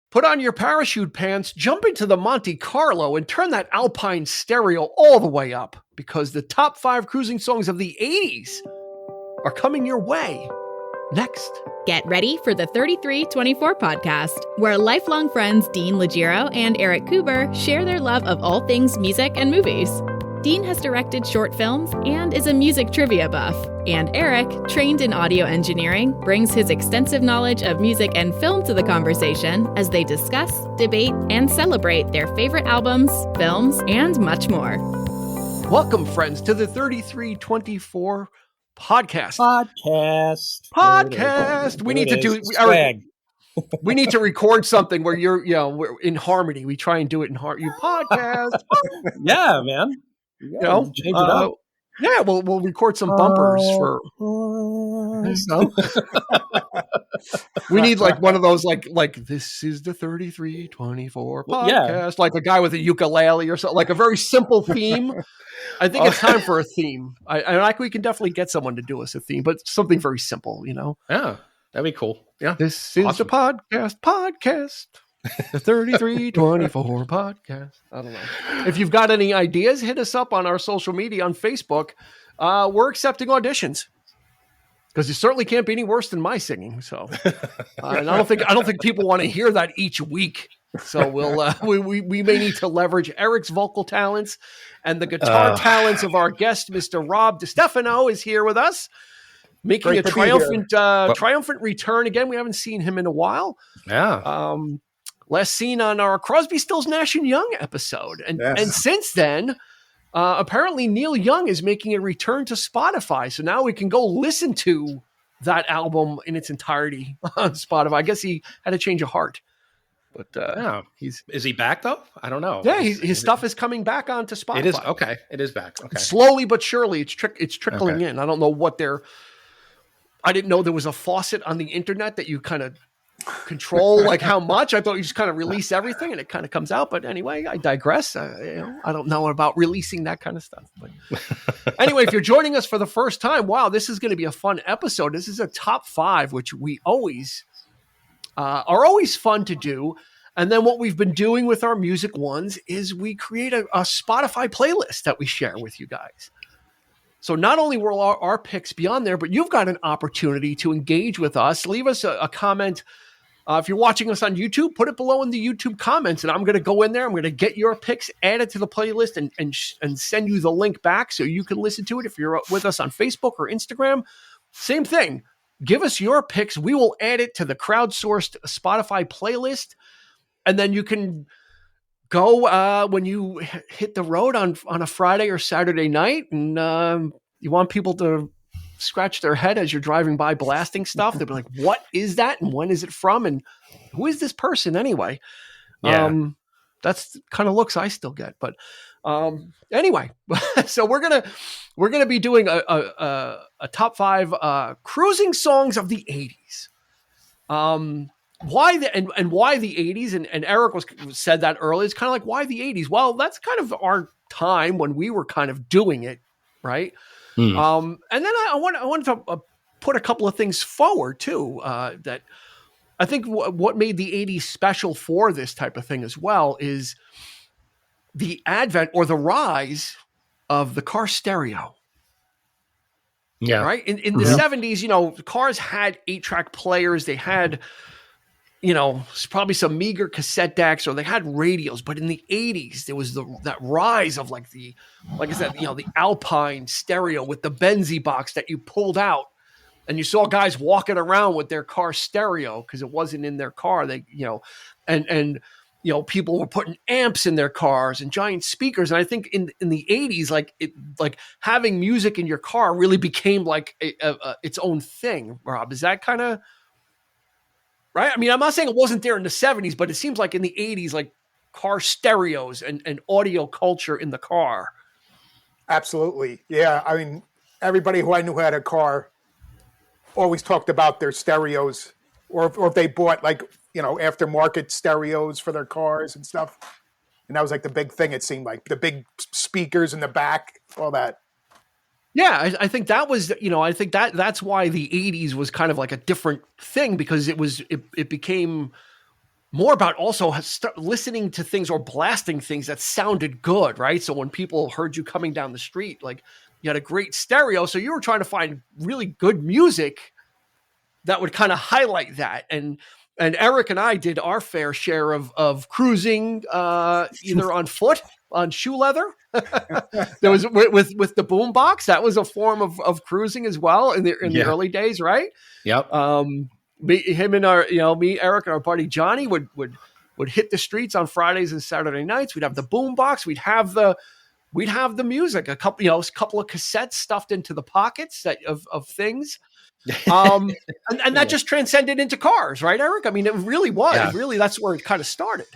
Put on your parachute pants, jump into the Monte Carlo, and turn that Alpine stereo all the way up, because the top 5 cruising songs of the 80s are coming your way next. Get ready for the 3324 podcast, where lifelong friends Dean Legiro and Eric Kuber share their love of all things music and movies. Dean has directed short films and is a music trivia buff. And Eric, trained in audio engineering, brings his extensive knowledge of music and film to the conversation as they discuss, debate, and celebrate their favorite albums, films, and much more. Welcome, friends, to the 3324 podcast. We need to do swag. We need to record something where we're in harmony. We try and do it in harmony. You podcast. Yeah, man. Change it up. Yeah, we'll record some bumpers for. We need like one of those like this is the 3324 podcast, like a guy with a ukulele or something, like a very simple theme. I think it's time for a theme. We can definitely get someone to do us a theme, but something very simple, Yeah, that'd be cool. Yeah, this is the podcast. The 3324 podcast. I don't know. If you've got any ideas, hit us up on our social media on Facebook. We're accepting auditions because it certainly can't be any worse than my singing. So, and I don't think people want to hear that each week. So we may need to leverage Eric's vocal talents and the guitar talents of our guest, Mr. Rob Distefano, is here with us, making a triumphant return again. We haven't seen him in a while. Yeah. Last seen on our Crosby, Stills, Nash & Young episode. And since then, apparently Neil Young is making a return to Spotify. So now we can go listen to that album in its entirety on Spotify. I guess he had a change of heart. But is he back though? I don't know. Yeah, his stuff is coming back onto Spotify. It is okay. It is back. Okay. Slowly but surely, it's trickling in. I don't know what I didn't know there was a faucet on the internet that you kind of control, like how much. I thought you just kind of release everything and it kind of comes out. But anyway, I digress. I don't know about releasing that kind of stuff. But anyway, if you're joining us for the first time, wow, this is going to be a fun episode. This is a top 5, which we always are always fun to do. And then what we've been doing with our music ones is we create a Spotify playlist that we share with you guys. So not only will our picks be on there, but you've got an opportunity to engage with us. Leave us a comment. If you're watching us on YouTube, put it below in the YouTube comments, and I'm going to go in there. I'm going to get your picks added to the playlist and send you the link back so you can listen to it. If you're with us on Facebook or Instagram, same thing. Give us your picks. We will add it to the crowdsourced Spotify playlist, and then you can go when you hit the road on a Friday or Saturday night, and you want people to scratch their head as you're driving by blasting stuff. They'll be like, what is that? And when is it from? And who is this person anyway? Yeah. That's the kind of looks I still get. But anyway, so we're gonna be doing a top 5 cruising songs of the 80s. Why the 80s? And Eric said that earlier. It's kind of like, why the 80s? Well, that's kind of our time when we were kind of doing it, right? And then I wanted to put a couple of things forward too, that I think what made the 80s special for this type of thing as well is the advent or the rise of the car stereo. Yeah. Right. In the 70s, cars had 8-track players. They had, probably some meager cassette decks, or they had radios. But in the 80s, there was that rise of like I said, the Alpine stereo with the Benzie box that you pulled out, and you saw guys walking around with their car stereo because it wasn't in their car. They, and people were putting amps in their cars and giant speakers. And I think in the 80s, like having music in your car really became like its own thing. Rob, is that kind of right? I mean, I'm not saying it wasn't there in the 70s, but it seems like in the 80s, like car stereos and audio culture in the car. Absolutely. Yeah. I mean, everybody who I knew had a car always talked about their stereos, or if they bought aftermarket stereos for their cars and stuff. And that was like the big thing. It seemed like the big speakers in the back, all that. Yeah, I think that was, I think that's why the 80s was kind of like a different thing, because it became more about also listening to things or blasting things that sounded good, right? So when people heard you coming down the street, like you had a great stereo, so you were trying to find really good music that would kind of highlight that. And Eric and I did our fair share of cruising, either on foot, on shoe leather. There was with the boom box. That was a form of cruising as well in the early days, right? Yep. Me, Eric, and our buddy Johnny would hit the streets on Fridays and Saturday nights. We'd have the boom box. We'd have the music, a couple of cassettes stuffed into the pockets of things. And that just transcended into cars, right, Eric? I mean, it really was. Yeah. Really, that's where it kind of started.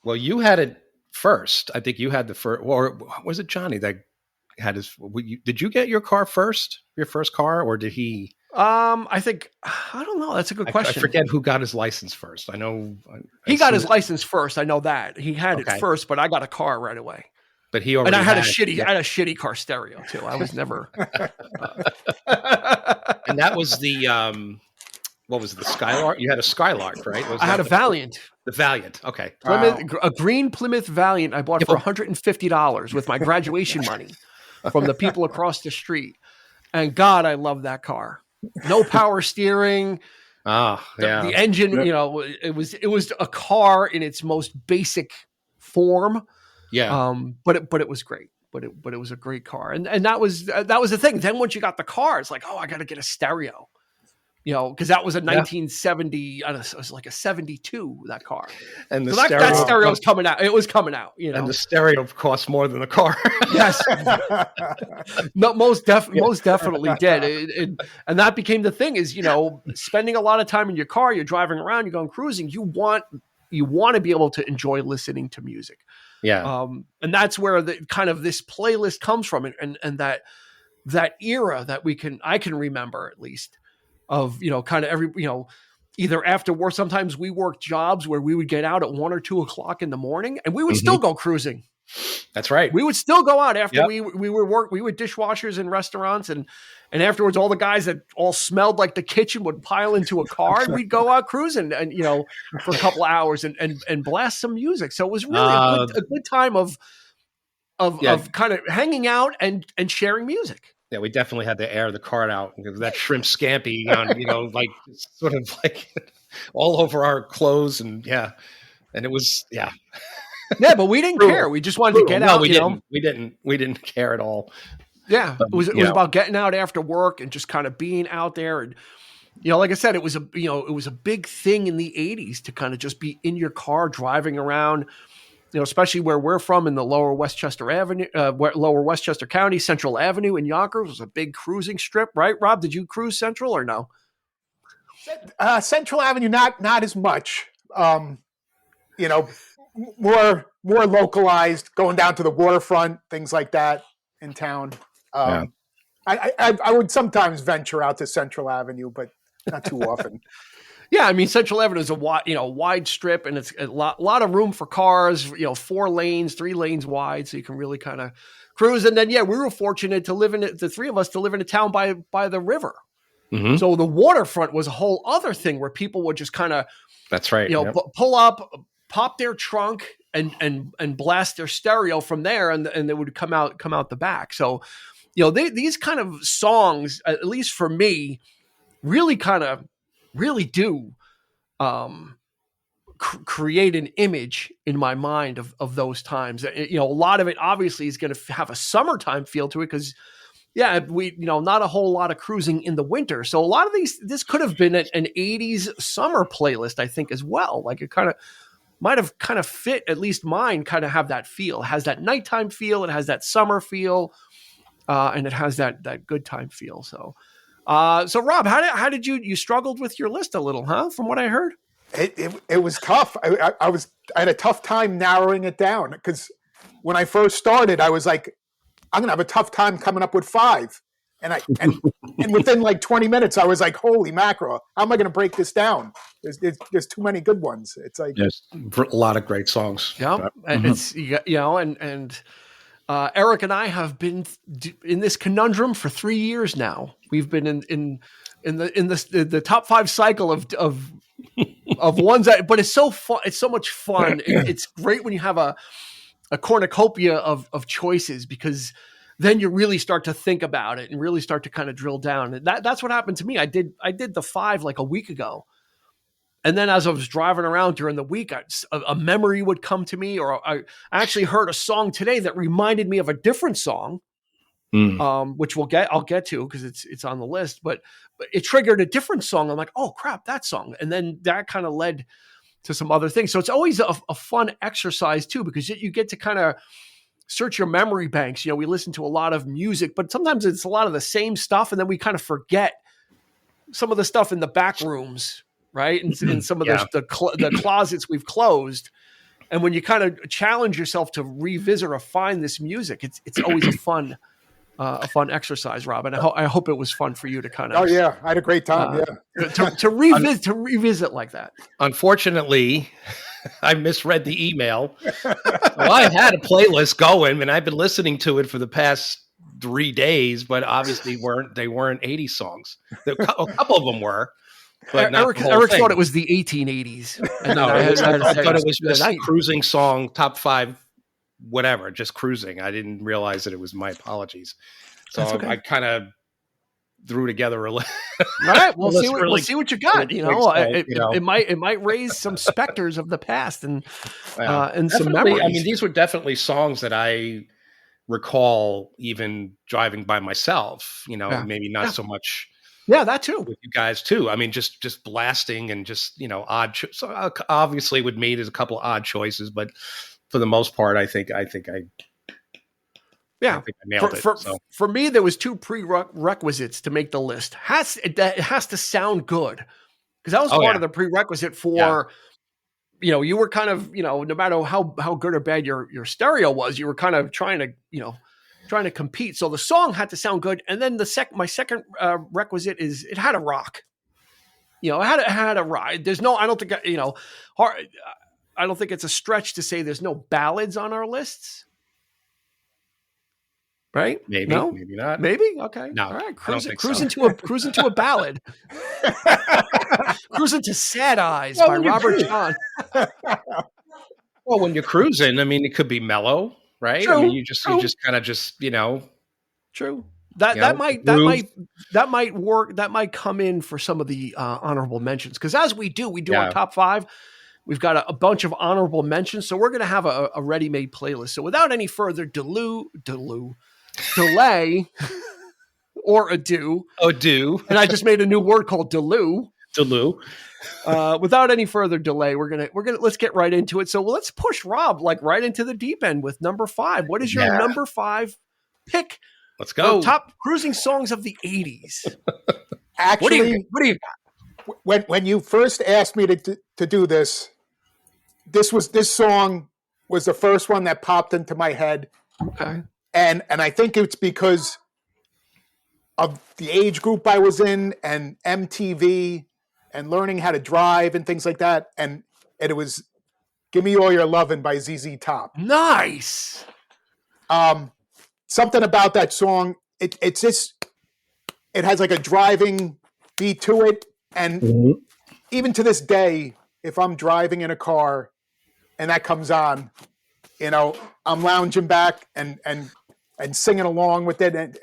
Well, you had it first. I think you had the first, or was it Johnny that had his? Did you get your car first? Your first car, or did he? I don't know. That's a good question. I forget who got his license first. I know he got his license first. I know that he had it first, but I got a car right away. But he already I had a shitty car stereo too. I was never. And that was the what was it? The Skylark? You had a Skylark, right? I had a Valiant. The Valiant. Okay. Plymouth, a green Plymouth Valiant I bought for $150 with my graduation money from the people across the street. And God, I love that car. No power steering. The engine, it was a car in its most basic form. Yeah. But it was great. But it was a great car. And that was the thing. Then once you got the car, it's like, oh, I got to get a stereo. Because that was a 1970, it was like a 72, that car. And so that stereo was coming out. It was coming out, And the stereo cost more than the car. Yes. No, most definitely did. And that became the thing is, spending a lot of time in your car, you're driving around, you're going cruising, you want to be able to enjoy listening to music. Yeah. And that's where the kind of this playlist comes from. And that era that I can remember at least, of, kind of every, either after work, sometimes we worked jobs where we would get out at 1 or 2 o'clock in the morning and we would still go cruising. That's right. We would still go out after we were dishwashers in restaurants and afterwards all the guys that all smelled like the kitchen would pile into a car and we'd go out cruising and, for a couple of hours and blast some music. So it was really a good time of kind of hanging out and sharing music. Yeah, we definitely had to air the car out because that shrimp scampi on, like sort of like all over our clothes and it was Yeah, but we didn't care. We just wanted to get out. We didn't care at all. Yeah, but, it was about getting out after work and just kind of being out there and like I said, it was a big thing in the 80s to kind of just be in your car driving around. Especially where we're from in the Lower Westchester County, Central Avenue in Yonkers was a big cruising strip, right? Rob, did you cruise Central or no? Central Avenue, not as much. More localized, going down to the waterfront, things like that in town. I would sometimes venture out to Central Avenue, but not too often. Yeah, I mean, Central Avenue is a wide strip, and it's a lot of room for cars. 4 lanes, 3 lanes wide, so you can really kind of cruise. And then, we were fortunate to live in it. The 3 of us to live in a town by the river. Mm-hmm. So the waterfront was a whole other thing where people would just kind of, that's right, pull up, pop their trunk, and blast their stereo from there, and they would come out the back. So, these kind of songs, at least for me, really do create an image in my mind of those times. A lot of it obviously is going to have a summertime feel to it because, we not a whole lot of cruising in the winter. So a lot of this could have been an 80s summer playlist, I think, as well. Like it might have fit, at least mine kind of have that feel. It has that nighttime feel. It has that summer feel. And it has that good time feel. So Rob, how did you struggled with your list a little, huh? From what I heard, it was tough. I had a tough time narrowing it down because when I first started, I was like, I'm gonna have a tough time coming up with 5, and within like 20 minutes, I was like, holy mackerel, how am I gonna break this down? There's too many good ones. It's like a lot of great songs. Yeah, and it's and. Eric and I have been in this conundrum for 3 years now. We've been in the top 5 cycle of of ones that, but it's so fun. It's so much fun. It's great when you have a cornucopia of choices, because then you really start to think about it and really start to kind of drill down. And that's what happened to me. I did the 5 like a week ago. And then as I was driving around during the week, a memory would come to me, or I actually heard a song today that reminded me of a different song, which I'll get to because it's on the list. But it triggered a different song. I'm like, oh crap, that song. And then that kind of led to some other things. So it's always a fun exercise too, because you get to kind of search your memory banks. We listen to a lot of music, but sometimes it's a lot of the same stuff, and then we kind of forget some of the stuff in the back rooms. Right. And some of the closets we've closed. And when you kind of challenge yourself to revisit or find this music, it's always a fun exercise, Rob. And I hope it was fun for you to kind of. Oh yeah. I had a great time. To revisit like that. Unfortunately, I misread the email. Well, I had a playlist going and I've been listening to it for the past 3 days, but obviously they weren't 80s songs. A couple of them were. But Eric thought it was the 1880s. And no, I thought it was just cruising song, top 5, whatever, just cruising. I didn't realize that it was. My apologies. So okay. I kind of threw together a list. All right, we'll see what you got. It might raise some specters of the past and some memories. I mean, these were definitely songs that I recall even driving by myself. Maybe not so much. Yeah, that too. With you guys too. I mean, just blasting and just odd. So obviously, with me, there's a couple of odd choices, but for the most part, I think I nailed it. For me, there was 2 prerequisites to make the list. It has to sound good, because that was part of the prerequisite for. You were kind of no matter how good or bad your stereo was, you were kind of trying to compete. So the song had to sound good. And then my second requisite is it had a rock. It had a rock. I don't think, I don't think it's a stretch to say there's no ballads on our lists. Right? Maybe, no? Maybe not. Maybe? Okay. No, all right. Cruising to a ballad. Cruising to Sad Eyes by Robert John. Well, when you're cruising, I mean, it could be mellow. Right. True, I mean, you just kind of True. That might work. That might come in for some of the honorable mentions. Because as we do our top 5, we've got a bunch of honorable mentions. So we're going to have a ready-made playlist. So without any further delay or ado. And I just made a new word called Delu. Without any further delay, we're gonna let's get right into it. So let's push Rob right into the deep end with number 5. What is your number 5 pick? Let's go. Top cruising songs of the 80s. Actually, what do you got? When you first asked me to do this song was the first one that popped into my head. Okay. And I think it's because of the age group I was in and MTV and learning how to drive and things like that. And it was Give Me All Your Lovin' by ZZ Top. Nice. Something about that song, it has like a driving beat to it. And even to this day, if I'm driving in a car and that comes on, I'm lounging back and singing along with it. And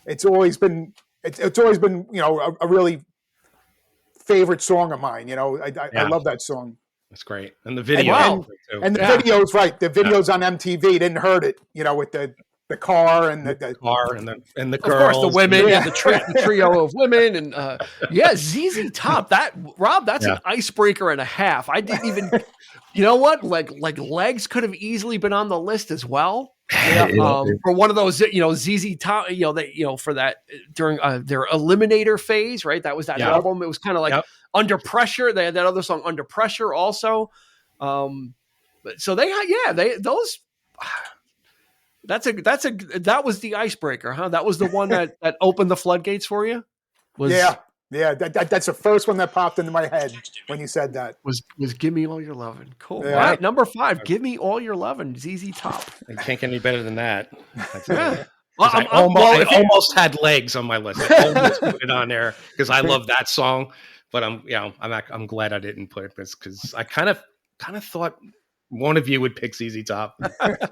it's always been a really favorite song of mine. I love that song. That's great. And the video. And the videos, right. The videos on MTV didn't hurt it, with the car and the car and the girls. Of course, the women, and the trio of women. And ZZ Top, that's an icebreaker and a half. I didn't even, like Legs could have easily been on the list as well. For one of those, ZZ Top, for that during their Eliminator phase, right? That was that album. It was kind of like Under Pressure. They had that other song, Under Pressure, also. So that was the icebreaker, huh? That was the one that opened the floodgates for you. That's the first one that popped into my head when you said that. Was Give Me All Your Lovin'. Cool. Yeah. All right, number 5, Give Me All Your Lovin', ZZ Top. I can't get any better than that. Yeah. I almost had Legs on my list. I almost put it on there because I love that song. but I'm glad I didn't put it because I kind of thought one of you would pick ZZ Top.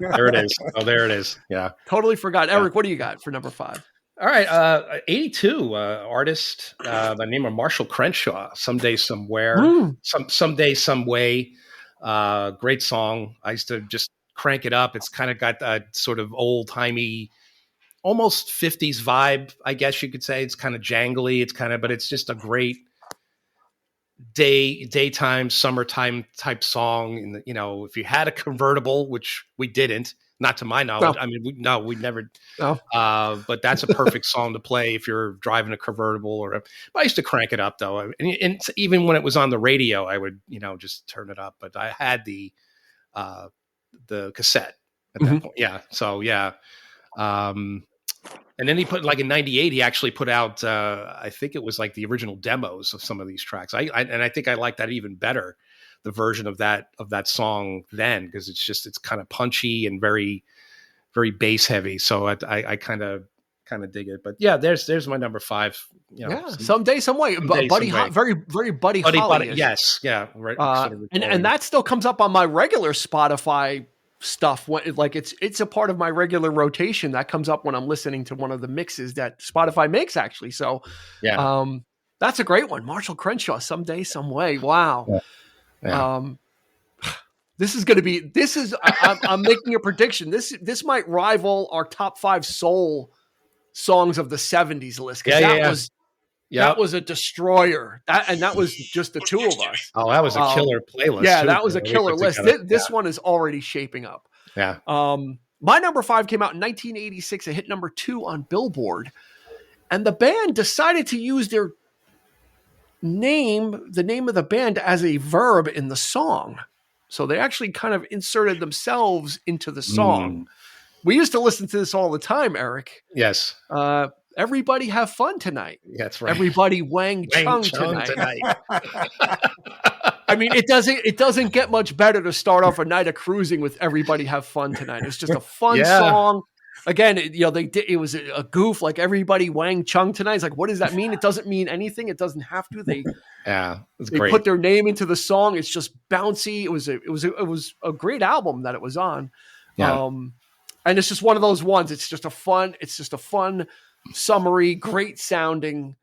There it is. Oh, there it is. Yeah. Totally forgot. Eric, what do you got for number 5? All right. 82 artist by the name of Marshall Crenshaw. Someday, Somewhere. Someday, Some Way. Great song. I used to just crank it up. It's kind of got that sort of old timey, almost 50s vibe, I guess you could say. It's kind of jangly. But it's just a great daytime, summertime type song. And, if you had a convertible, which we didn't, not to my knowledge. No. I mean, we never. No. But that's a perfect song to play if you're driving a convertible but I used to crank it up though, and even when it was on the radio, I would just turn it up. But I had the cassette at that point. Yeah. So yeah. And then he put in '98, he actually put out I think it was like the original demos of some of these tracks. I think I like that even better, the version of that song then, because it's kind of punchy and very, very bass heavy. So I kind of dig it. But yeah, there's my number 5. Someday, some way. Buddy, very, very Buddy Holly. Yes, yeah, right. And that still comes up on my regular Spotify stuff. It's a part of my regular rotation that comes up when I'm listening to one of the mixes that Spotify makes, actually. So yeah, that's a great one. Marshall Crenshaw, Someday, Some Way. Wow. Yeah. Yeah. I'm making a prediction. This might rival our top 5 soul songs of the 70s list. That was a destroyer. That was just the two of us. Oh, that was a killer playlist. Yeah, that was a killer list. This one is already shaping up. Yeah. My number 5 came out in 1986. It hit number 2 on Billboard. And the band decided to use the name of the band as a verb in the song. So they actually kind of inserted themselves into the song. We used to listen to this all the time, Eric. Yes. Everybody have fun tonight. That's right. Everybody wang chung tonight. I mean, it doesn't get much better to start off a night of cruising with everybody have fun tonight. It's just a fun song. Again, it was a goof, like everybody wang chung tonight. It's like, what does that mean? It doesn't mean anything. It doesn't have to. They put their name into the song. It's just bouncy. It was a great album that it was on. Yeah. And it's just one of those ones. It's just a fun, summery, great sounding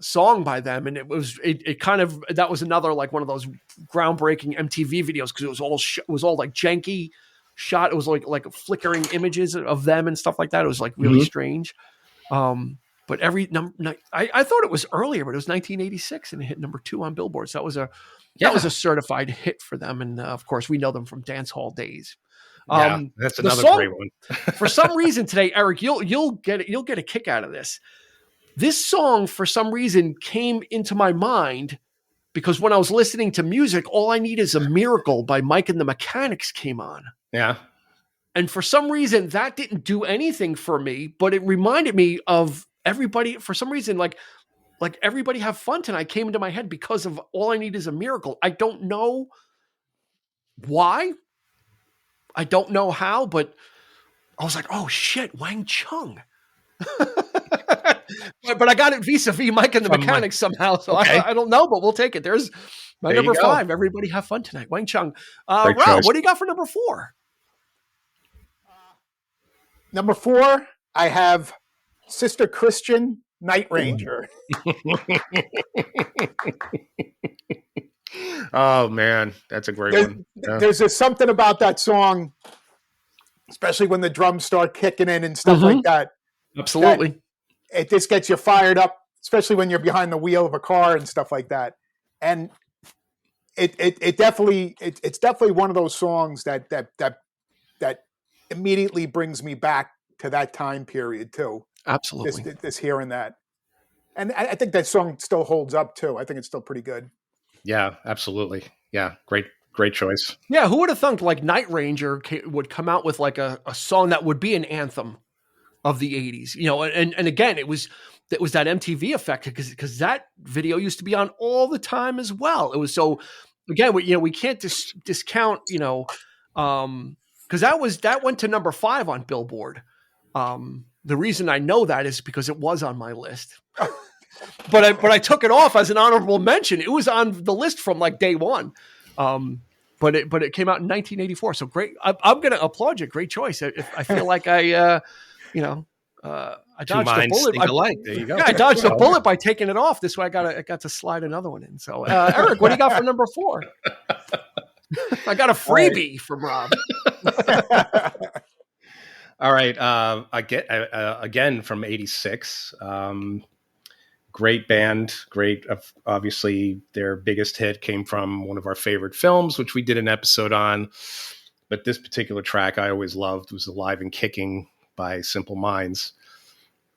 song by them. And that was another like one of those groundbreaking MTV videos, because it was all like janky shot. It was like flickering images of them and stuff like that. It was like really strange. But I thought it was earlier, but it was 1986 and it hit number 2 on Billboard. So that was a certified hit for them. And of course we know them from Dance Hall Days. That's another great one. For some reason today, Eric, you'll get a kick out of this. This song, for some reason, came into my mind because when I was listening to music, All I Need Is a Miracle by Mike and the Mechanics came on. Yeah. And for some reason, that didn't do anything for me, but it reminded me of everybody. For some reason, like Everybody Have Fun Tonight came into my head because of All I Need Is a Miracle. I don't know why. I don't know how, but I was like, oh shit, Wang Chung. but I got it vis-a-vis Mike and the Mechanics somehow. So okay. I don't know, but we'll take it. There's my number 5. Everybody Have Fun Tonight. Wang Chung. Rob, what do you got for number 4? Number 4, I have Sister Christian, Night Ranger. Oh man, that's a great one. Yeah. There's just something about that song, especially when the drums start kicking in and stuff like that. Absolutely. It just gets you fired up, especially when you're behind the wheel of a car and stuff like that. And it's definitely one of those songs that immediately brings me back to that time period too. Absolutely. This hearing that. And I think that song still holds up too. I think it's still pretty good. Yeah, absolutely. Yeah. Great choice. Yeah. Who would have thunk like Night Ranger would come out with like a song that would be an anthem of the 80s, and again, it was that MTV effect because that video used to be on all the time as well. It was so, again, we can't discount, because that went to number 5 on Billboard. The reason I know that is because it was on my list. but I took it off as an honorable mention. It was on the list from like day one. But it came out in 1984. So great. I'm going to applaud you. Great choice. I feel like I dodged a bullet. There you go. Yeah, I dodged a bullet by taking it off. This way I got to slide another one in. So Eric, what do you got for number 4? I got a freebie from Rob. All right. I get again from 86. Great band. Great. Obviously, their biggest hit came from one of our favorite films, which we did an episode on. But this particular track I always loved was Alive and Kicking by Simple Minds.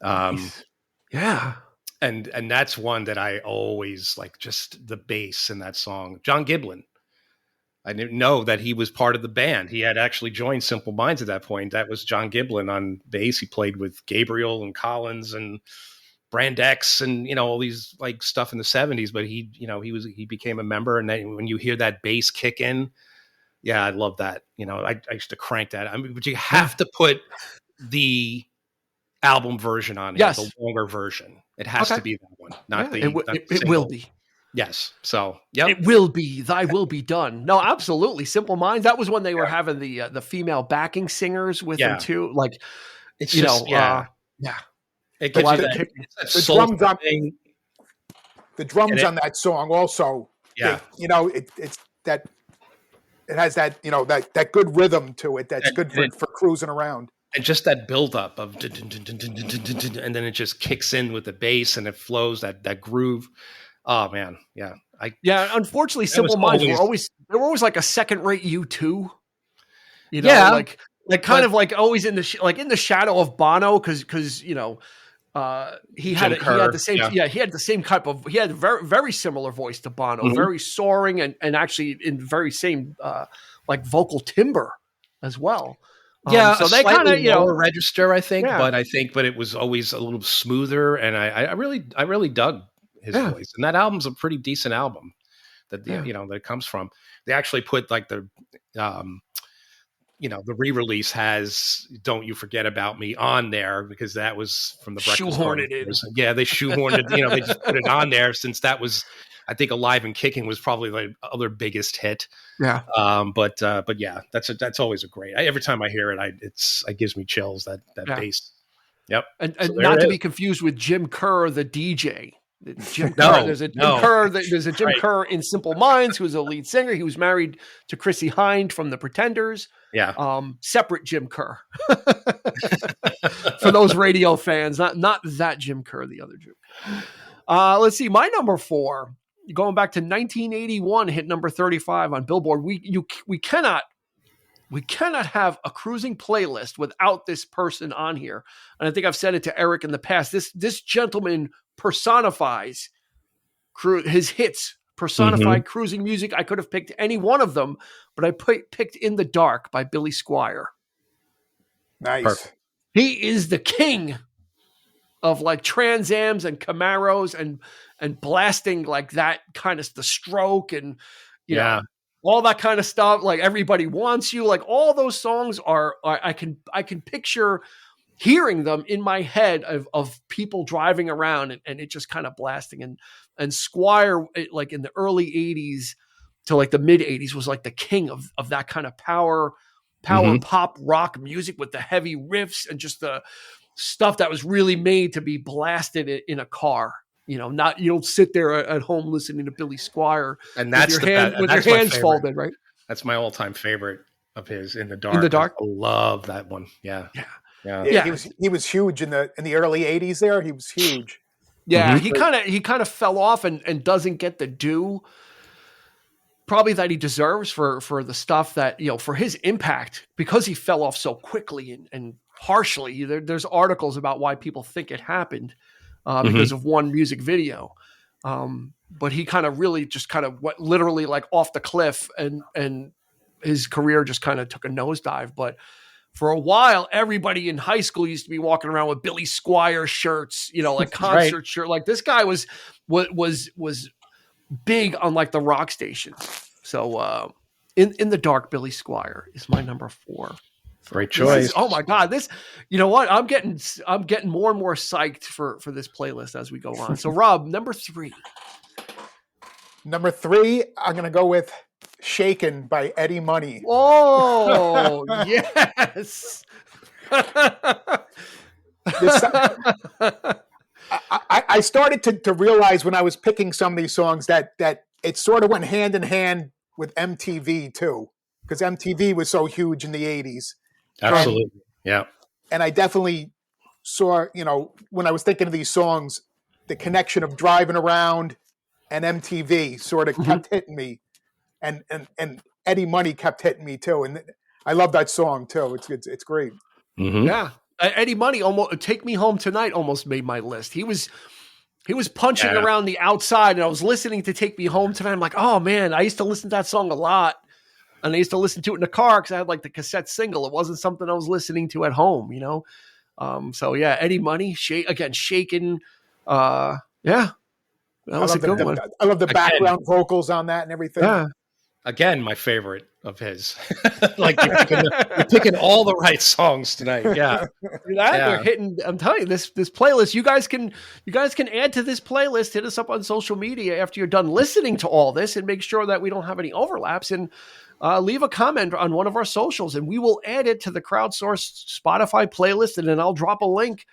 Yeah. And that's one that I always like, just the bass in that song. John Giblin. I didn't know that he was part of the band. He had actually joined Simple Minds at that point. That was John Giblin on bass. He played with Gabriel and Collins and Brand X and, you know, all these like stuff in the 70s, but he became a member. And then when you hear that bass kick in, yeah, I love that. You know, I used to crank that. I mean, but you have to put the album version on it, yes. The longer version. It has to be that one, not the it will be. Yes. So, yeah, it will be. Thy will be done. No, absolutely. Simple Minds. That was when they were having the female backing singers with them too. Like, it's you just, know, It gives you the drums on that song also. Yeah. You know, it's that it has that, you know, that good rhythm to it. That's good for cruising around. And just that buildup of, and then it just kicks in with the bass and it flows that groove. Oh man, yeah, Unfortunately, Simple Minds were always like a second-rate U2. You know, like kind of like always in the shadow of Bono, because you know he had the same he had the same type of he had very very similar voice to Bono, very soaring and actually in very same like vocal timbre as well. So they kind of lower register, I think, but it was always a little smoother, and I really dug his voice, and that album's a pretty decent album that that it comes from. They actually put like the the re-release has "Don't You Forget About Me" on there because that was from the shoehorned it in. Yeah, they shoehorned it. They just put it on there since that was, I think, "Alive and Kicking" was probably the other biggest hit. Yeah. But yeah, that's always a great. Every time I hear it, it gives me chills. That bass. Yep. And not to be confused with Jim Kerr, the DJ. There's a Jim Kerr in Simple Minds, who's a lead singer. He was married to Chrissy Hynde from The Pretenders. Yeah. Separate Jim Kerr. For those radio fans, not that Jim Kerr, the other Jim. Let's see. My number 4, going back to 1981, hit number 35 on Billboard. We cannot have a cruising playlist without this person on here. And I think I've said it to Eric in the past. This gentleman personifies his hits, personified cruising music. I could have picked any one of them, but I picked "In the Dark" by Billy Squier. Nice. Perfect. He is the king of like Trans Ams and Camaros and blasting like that kind of the stroke and you know all that kind of stuff. Like Everybody Wants You, like all those songs are I can picture hearing them in my head of people driving around and it just kind of blasting and Squire, like in the early 80s to like the mid 80s, was like the king of that kind of power pop rock music with the heavy riffs and just the stuff that was really made to be blasted in a car. You know, you don't sit there at home listening to Billy Squier and that's with your hands folded, right? That's my all-time favorite of his, "In the Dark." In the Dark, I love that one. Yeah. He was huge in the early 80s. There, he was huge. Yeah, he kind of fell off and doesn't get the due probably that he deserves for the stuff that, you know, for his impact, because he fell off so quickly and harshly. There's articles about why people think it happened because of one music video. But he kind of really just kind of went literally like off the cliff and his career just kind of took a nosedive. But for a while, everybody in high school used to be walking around with Billy Squier shirts, you know, like concert shirt. Like this guy was big on like the rock stations. So in the Dark, Billy Squier is my number 4. Great choice. Oh my God. You know what? I'm getting more and more psyched for this playlist as we go on. So Rob, number 3. Number 3, I'm going to go with Shaken by Eddie Money. Oh, yes. I started to realize when I was picking some of these songs that it sort of went hand in hand with MTV too, because MTV was so huge in the 80s. Absolutely. Yeah. And I definitely saw, when I was thinking of these songs, the connection of driving around and MTV sort of kept hitting me. And Eddie Money kept hitting me too. And I love that song too. It's great. Mm-hmm. Yeah. Eddie Money, almost Take Me Home Tonight almost made my list. He was punching around the outside, and I was listening to Take Me Home Tonight. I'm like, oh man, I used to listen to that song a lot. And I used to listen to it in the car because I had like the cassette single. It wasn't something I was listening to at home, So yeah, Eddie Money, Shaken. Yeah, that was a good one. I love the background vocals on that and everything. Yeah. Again, my favorite of his. Like you're picking all the right songs tonight. Yeah. They're hitting. I'm telling you, this playlist. You guys can add to this playlist. Hit us up on social media after you're done listening to all this, and make sure that we don't have any overlaps. And leave a comment on one of our socials, and we will add it to the crowdsourced Spotify playlist. And then I'll drop a link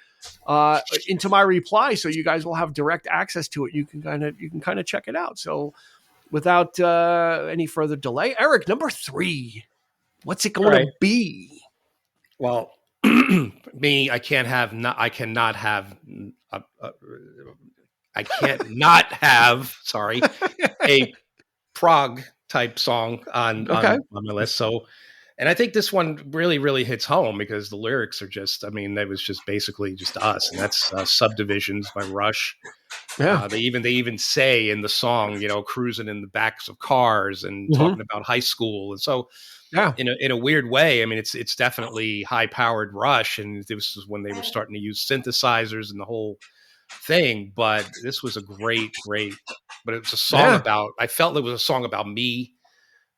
into my reply, so you guys will have direct access to it. You can kind of check it out. So, without any further delay, Eric, number 3, what's it going to be? Well, me, I can't not have a prog type song on my list. So, and I think this one really, really hits home because the lyrics are just, that was just basically just us. And that's Subdivisions by Rush. Yeah. They even say in the song, cruising in the backs of cars and talking about high school. And so, in a weird way, it's definitely high powered Rush. And this is when they were starting to use synthesizers and the whole thing. But this was a great, but it was a song I felt it was a song about me,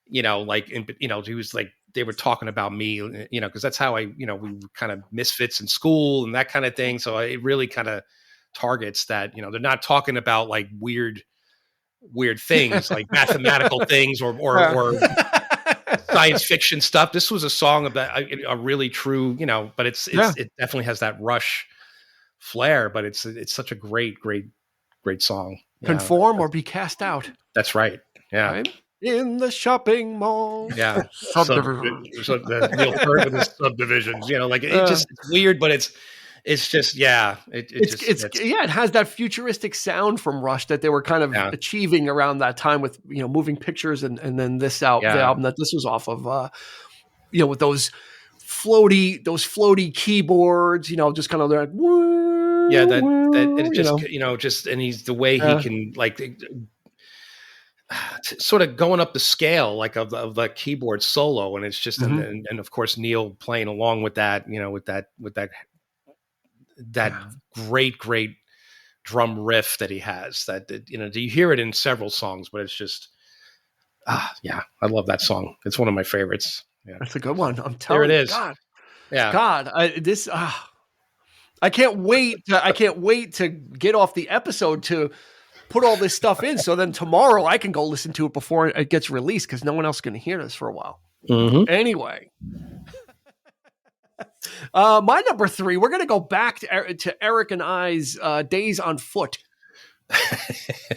he was like, they were talking about me, because that's how we were kind of misfits in school and that kind of thing. So it really kind of targets that, they're not talking about like weird things like mathematical things or science fiction stuff. This was a song about a really true, but it definitely has that Rush flair, but it's such a great song. Conform or be cast out. That's right. Yeah. Right? In the shopping mall. Yeah. Subdivision. Neil Peart with his Subdivisions, it's weird, but it's just, it has that futuristic sound from Rush that they were kind of achieving around that time with, Moving Pictures and then the album that this was off of, with those floaty keyboards, just kind of like, and he's the way he can like sort of going up the scale like of the keyboard solo, and it's just and of course Neil playing along with that, with that great drum riff that he has. That you hear it in several songs, but it's just I love that song. It's one of my favorites. Yeah, that's a good one. I'm telling you, there it is. God, yeah, God, I can't wait to get off the episode to put all this stuff in. So then tomorrow I can go listen to it before it gets released, because no one else is going to hear this for a while. Anyway, my number 3, we're going to go back to Eric and I's days on foot.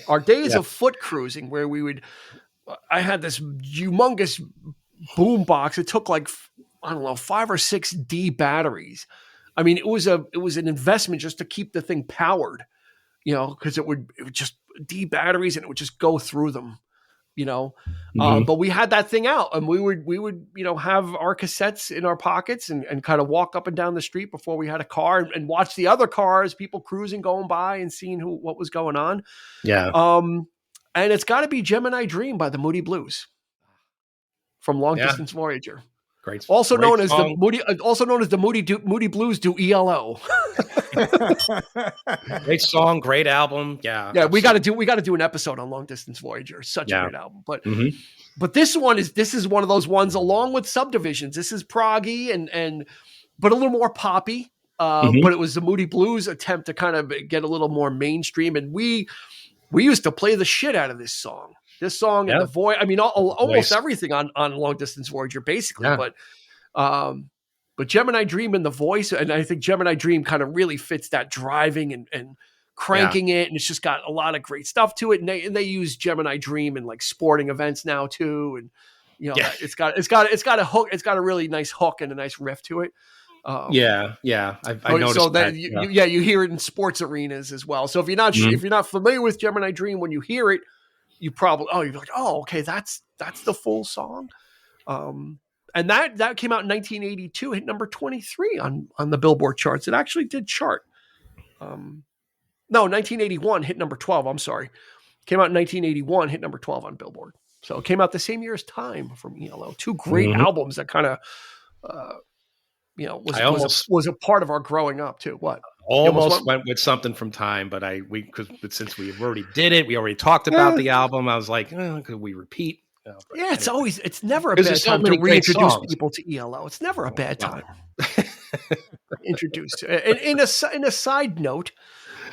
Our days of foot cruising, where I had this humongous boom box. It took like, 5 or 6 D batteries. It was an investment just to keep the thing powered, because it would just D batteries and it would just go through them, but we had that thing out, and we would have our cassettes in our pockets and kind of walk up and down the street before we had a car and watch the other cars, people cruising, going by and seeing what was going on. Yeah. And it's got to be Gemini Dream by the Moody Blues from Long Distance Voyager. Great. Also known as the Moody Blues do ELO. Great song, great album. Yeah. Yeah, we got to do an episode on Long Distance Voyager. Such a great album. But But this is one of those ones along with Subdivisions. This is proggy and but a little more poppy. But it was the Moody Blues attempt to kind of get a little more mainstream. And we used to play the shit out of this song. This song and the voice. I mean, almost everything on Long Distance Voyager, basically. Yeah. But Gemini Dream and the voice, and I think Gemini Dream kind of really fits that driving and cranking it, and it's just got a lot of great stuff to it. And they use Gemini Dream in like sporting events now too, and it's got a hook. It's got a really nice hook and a nice riff to it. I noticed so that. You hear it in sports arenas as well. So if you're not familiar with Gemini Dream, when you hear it, you probably you're like, oh, okay, that's the full song. And that came out in 1982, hit number 23 on the Billboard charts. It actually did chart. 1981 hit number 12. I'm sorry, came out in 1981, hit number 12 on Billboard. So it came out the same year as Time from ELO. Two great albums that kind of. Was a part of our growing up too. What? Almost went with something from Time, but since we already did it, we already talked about the album. I was like, could we repeat? It's never a bad time to reintroduce people to ELO. It's never a bad time. Introduce. And in a side note,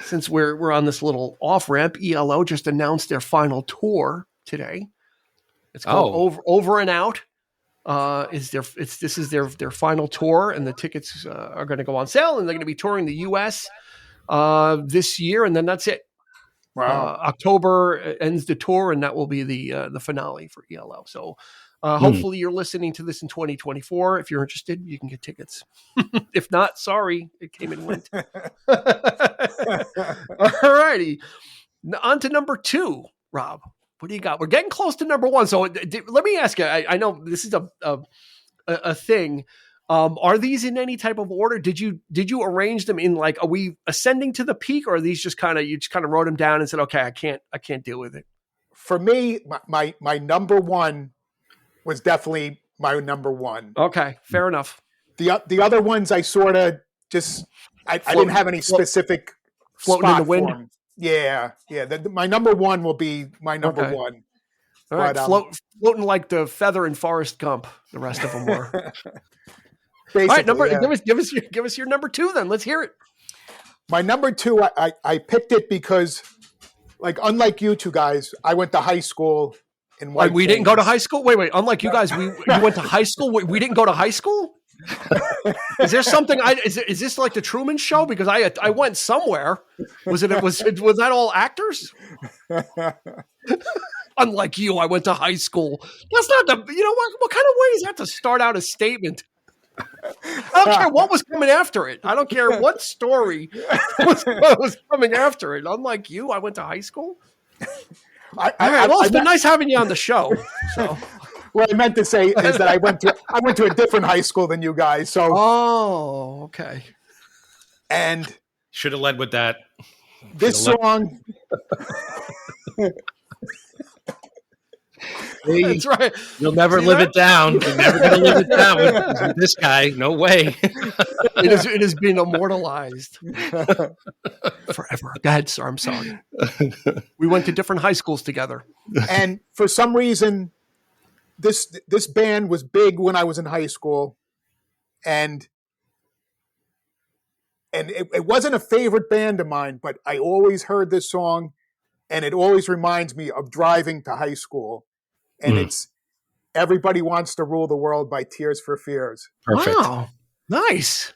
since we're on this little off ramp, ELO just announced their final tour today. It's called Over and Out. This is their final tour, and the tickets are going to go on sale, and they're going to be touring the U.S. This year, and then that's it. Wow. October ends the tour, and that will be the finale for ELO. So hopefully you're listening to this in 2024. If you're interested, you can get tickets. If not, sorry, it came and went. All righty. On to number 2, Rob. What do you got? We're getting close to number 1. So let me ask you, I know this is a thing. Are these in any type of order? Did you arrange them in like, are we ascending to the peak, or are these just you just wrote them down and said, okay, I can't deal with it? For me, my number 1 was definitely my number 1. Okay. Fair enough. The other ones I sort of just, I didn't have any specific floating in the wind. Form. Yeah. My number 1 will be my number 1. All right, floating like the feather in Forrest Gump. The rest of them were. All right, give us your number 2 then. Let's hear it. My number 2, I picked it because, like, unlike you two guys, I went to high school in White. We didn't go to high school. Wait. Unlike you guys, you went to high school. We didn't go to high school. Is there something? Is this like the Truman Show? Because I went somewhere. Was that all actors? Unlike you, I went to high school. That's not the. You know what kind of way is that to start out a statement? I don't care what was coming after it. I don't care what story was coming after it. Unlike you, I went to high school. It's been nice having you on the show. So. What I meant to say is that I went to a different high school than you guys. So. Oh, okay. And should have led with that. This song. That's right. You'll never live it down. You're never going to live it down with this guy. No way. It is being immortalized forever. Go ahead, sir. I'm sorry. We went to different high schools together. And for some reason, this band was big when I was in high school. And it wasn't a favorite band of mine, but I always heard this song, and it always reminds me of driving to high school. And it's Everybody Wants to Rule the World by Tears for Fears. Perfect. Wow. Nice.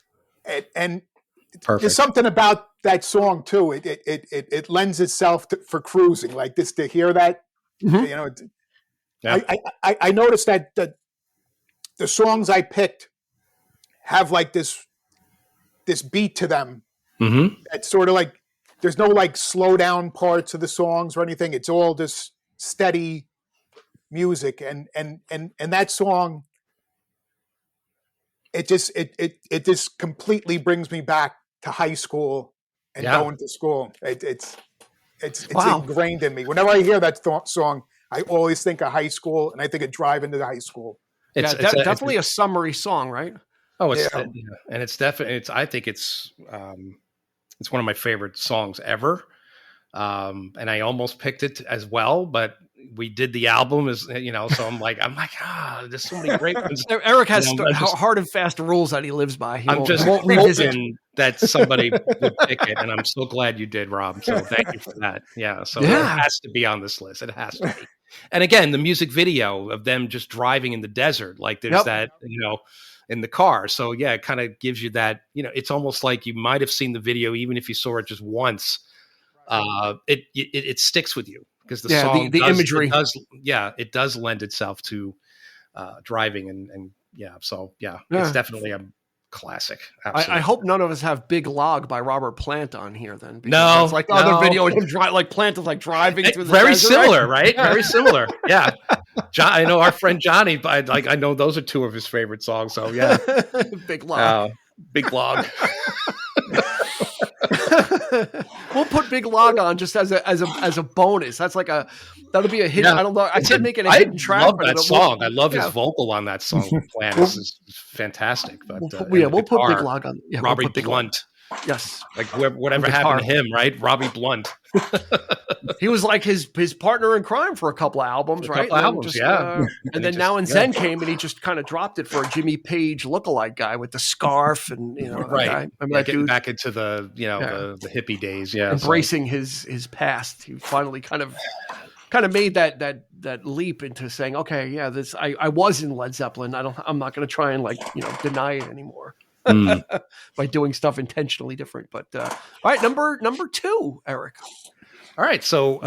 And there's something about that song too. It lends itself for cruising, like this, to hear that. Mm-hmm. You know, I noticed that the songs I picked have like this beat to them. Mm-hmm. It's sort of like, there's no like slow down parts of the songs or anything. It's all just steady music, and that song, it just completely brings me back to high school and going to school. It's ingrained in me. Whenever I hear that song, I always think of high school, and I think of driving to high school. It's definitely a summary song, right? Oh, and it's definitely. I think it's one of my favorite songs ever. And I almost picked it as well, but we did the album, as you know. So I'm like, there's so many great ones. Eric has hard and fast rules that he lives by. I'm just hoping that somebody would pick it, and I'm so glad you did, Rob. So thank you for that. Yeah, so it has to be on this list. It has to be. And again, the music video of them just driving in the desert, like there's that, in the car. So yeah, it kind of gives you that, it's almost like you might have seen the video, even if you saw it just once. It sticks with you because the song, the imagery, it does lend itself to driving and it's definitely a classic. I hope none of us have Big Log by Robert Plant on here then. No, it's like the other video of him Plant is like driving through the very desert, similar, right? Very similar. Yeah. I know our friend Johnny, but I know those are two of his favorite songs. So yeah. Big Log. Big Log. We'll put Big Log on just as a bonus. That's like that'll be a hit. I don't know. I can't make it a hidden track. I love that song. I love his vocal on that song. Plan is fantastic. But we'll put Big Log on. Yeah, Robbie Blunt. Yes. Like whatever happened to him, right? Robbie Blunt. He was like his partner in crime for a couple of albums, right? And then Now and Zen came and he just kind of dropped it for a Jimmy Page lookalike guy with the scarf and right. Getting back into the the hippie days, embracing his past. He finally kind of made that leap into saying, okay, this I was in Led Zeppelin. I'm not going to try and deny it anymore. By doing stuff intentionally different. But all right, number 2, Eric. All right, so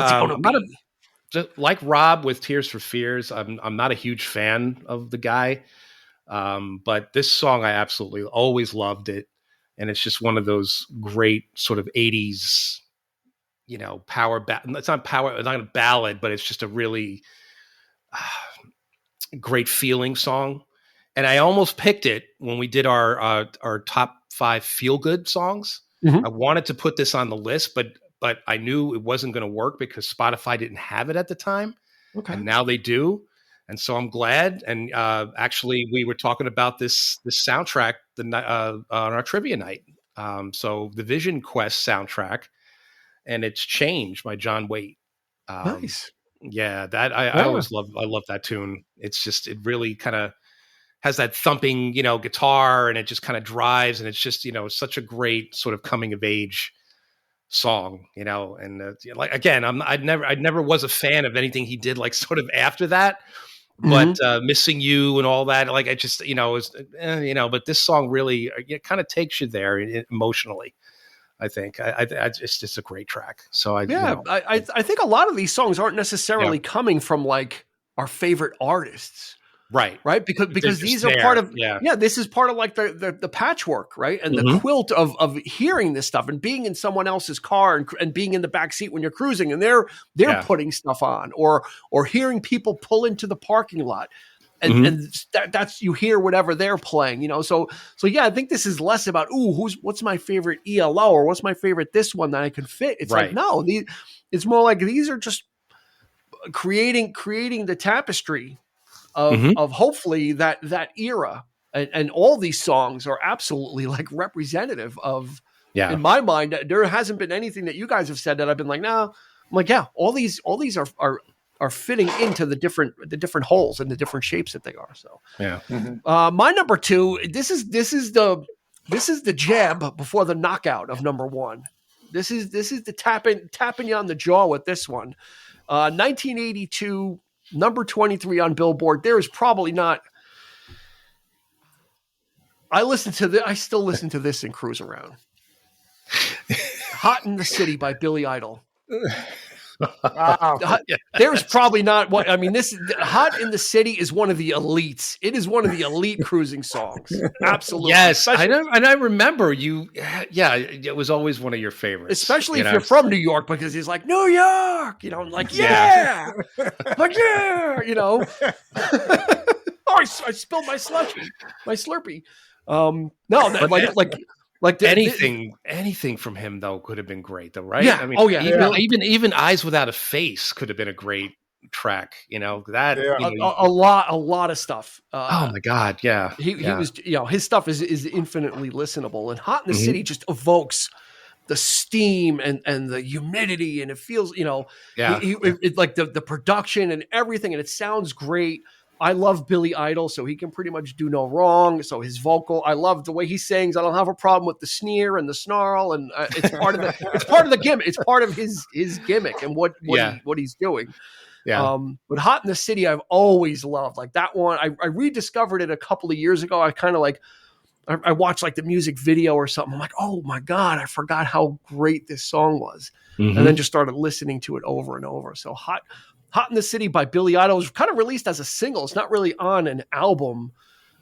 just like Rob with Tears for Fears, I'm not a huge fan of the guy, but this song I absolutely always loved it, and it's just one of those great sort of 80s, power. It's not a ballad, but it's just a really great feeling song. And I almost picked it when we did our top 5 feel good songs. Mm-hmm. I wanted to put this on the list, but I knew it wasn't going to work because Spotify didn't have it at the time. Okay. And now they do. And so I'm glad. And actually, we were talking about this soundtrack on our trivia night. So the Vision Quest soundtrack, and it's Change by John Waite. Nice. Yeah, that I always love. I love that tune. It's just, it really kind of has that thumping, guitar, and it just kind of drives, and it's just, such a great sort of coming of age song, and like, again, I never was a fan of anything he did like sort of after that, but Missing You and all that, like, I just, but this song really, it kind of takes you there emotionally. I think it's a great track. So I think a lot of these songs aren't necessarily coming from like our favorite artists. Right. Because these are part of, this is part of like the patchwork, right? And the quilt of hearing this stuff and being in someone else's car and being in the back seat when you're cruising and they're putting stuff on or hearing people pull into the parking lot and that's, you hear whatever they're playing, So I think this is less about, what's my favorite ELO or what's my favorite this one that I can fit. It's like, no, it's more like these are just creating the tapestry of hopefully that era, and all these songs are absolutely like representative of. In my mind, there hasn't been anything that you guys have said that I've been like, no. I'm like, all these are fitting into the different holes and the different shapes that they are. So my number 2. This is the jab before the knockout of number 1. This is the tapping you on the jaw with this one. 1982. Number 23 on Billboard. There is probably not. I still listen to this and cruise around. Hot in the City by Billy Idol. Wow. There's probably not what I mean. This Hot in the City is one of the elites. It is one of the elite cruising songs. Absolutely. Yes, I remember you. Yeah, it was always one of your favorites, especially if you're from New York, because he's like New York. Like like oh, I spilled my Slurpee. Anything from him though could have been great though, right? Yeah. I mean, even Eyes Without a Face could have been a great track. A lot of stuff. Oh my God, yeah. He was, his stuff is infinitely listenable, and Hot in the City just evokes the steam and the humidity, and it feels, Yeah. It's like the production and everything, and it sounds great. I love Billy Idol, so he can pretty much do no wrong. So his vocal, I love the way he sings. I don't have a problem with the sneer and the snarl, and it's part of the gimmick. It's part of his gimmick and what he's doing. Yeah. But Hot in the City, I've always loved. Like that one, I rediscovered it a couple of years ago. I kind of like, I watched like the music video or something. I'm like, oh my God, I forgot how great this song was. Mm-hmm. And then just started listening to it over and over. So Hot in the City by Billy Idol was kind of released as a single. It's not really on an album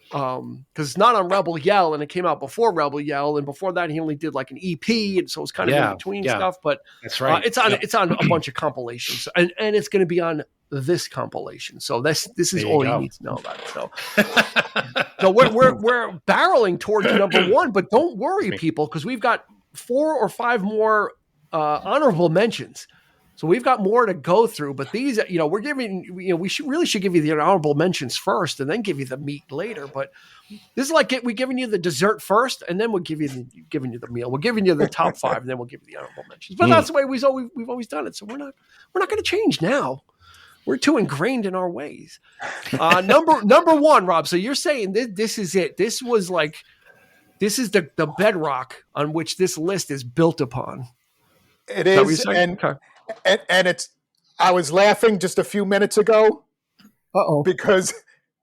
because it's not on Rebel Yell, and it came out before Rebel Yell. And before that, he only did like an EP. And so it's kind of in between stuff. But that's right. It's on a bunch of compilations. And it's going to be on this compilation. So this is all you need to know about it. So we're barreling towards number one, but don't worry, people, because we've got 4 or 5 more honorable mentions. So we've got more to go through, but these, we're giving, we should give you the honorable mentions first and then give you the meat later. But this is like we're giving you the dessert first, and then we'll giving you the meal. We're giving you the top 5, and then we'll give you the honorable mentions. But that's the way we've always done it. So we're not going to change now. We're too ingrained in our ways. Number one, Rob. So you're saying this is it. This is the bedrock on which this list is built upon. It is, and it's. I was laughing just a few minutes ago. Because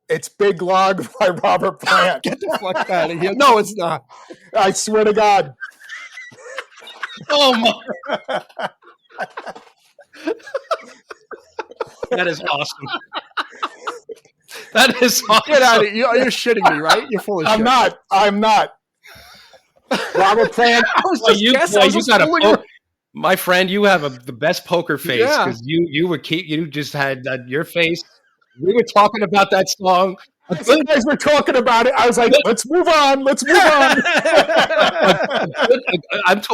it's Big Log by Robert Plant. Get the fuck out of here! No, it's not. I swear to God. Oh my! That is awesome. That is awesome. Get out of here! You're shitting me, right? You're full of shit. I'm not. Robert Plant. My friend, you have the best poker face because you just had your face. We were talking about that song. You guys were talking about it. I was like, let's move on.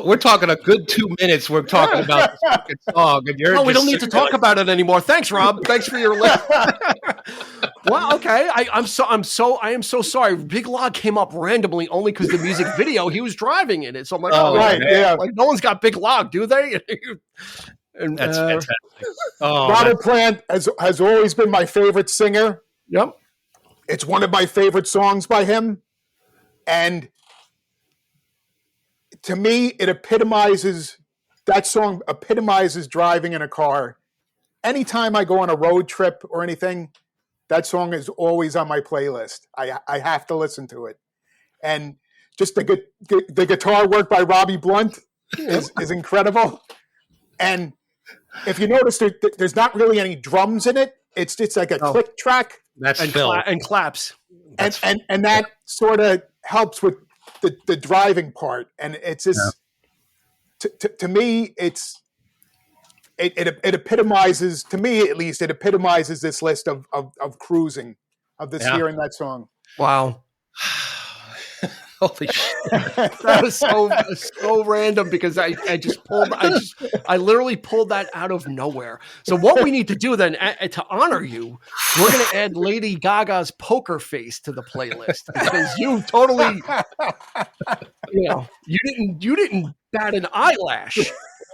We're talking a good 2 minutes. We're talking about this fucking song, and we don't need to talk about it anymore. Thanks, Rob. Thanks for your list. Well, okay. I am so sorry. Big Log came up randomly only because the music video he was driving in it. So I'm like, like no one's got Big Log, do they? And, that's fantastic. Robert Plant has always been my favorite singer. Yep. It's one of my favorite songs by him. And to me, that song epitomizes driving in a car. Anytime I go on a road trip or anything, that song is always on my playlist. I have to listen to it. And just the guitar work by Robbie Blunt is incredible. And if you notice, there's not really any drums in it. It's like a click track. That's and claps. And that sort of helps with the driving part. And it's just, to me, it epitomizes, to me at least, it epitomizes this list of cruising, of this hearing that song. Wow. Holy shit. That was so random because I literally pulled that out of nowhere. So what we need to do then to honor you, we're going to add Lady Gaga's poker face to the playlist because you totally, you didn't bat an eyelash.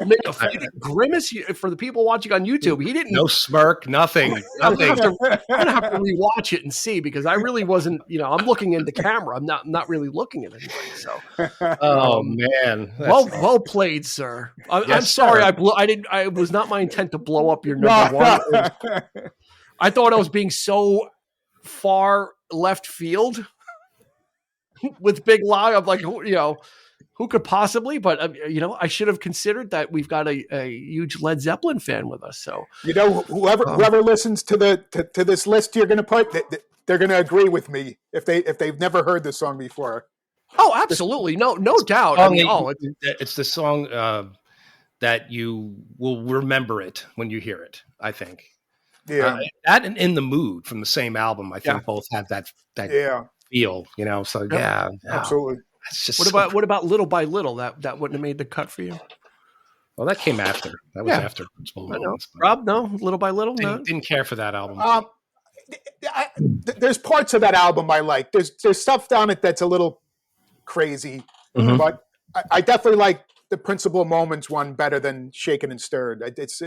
Make a grimace for the people watching on YouTube. He didn't. No smirk, nothing. I'm gonna have to rewatch it and see because I really wasn't. I'm looking into camera. I'm not really looking at anybody. So, oh man, well played, sir. I'm sorry. I was not my intent to blow up your number one. I thought I was being so far left field with Big Log. I'm like, who could possibly? But I should have considered that we've got a huge Led Zeppelin fan with us. So whoever listens to this list you're going to put, they're going to agree with me if they've never heard this song before. Oh, absolutely, no doubt. It's the song that you will remember it when you hear it. I think. Yeah, that and In the Mood from the same album. I think both have that feel. So absolutely. What about Little by Little? That wouldn't have made the cut for you. Well, that came after. That was after Principal Moments. Rob, no, Little by Little. Didn't care for that album. There's parts of that album I like. There's stuff down it that's a little crazy, but I definitely like the Principal Moments one better than Shaken and Stirred. It's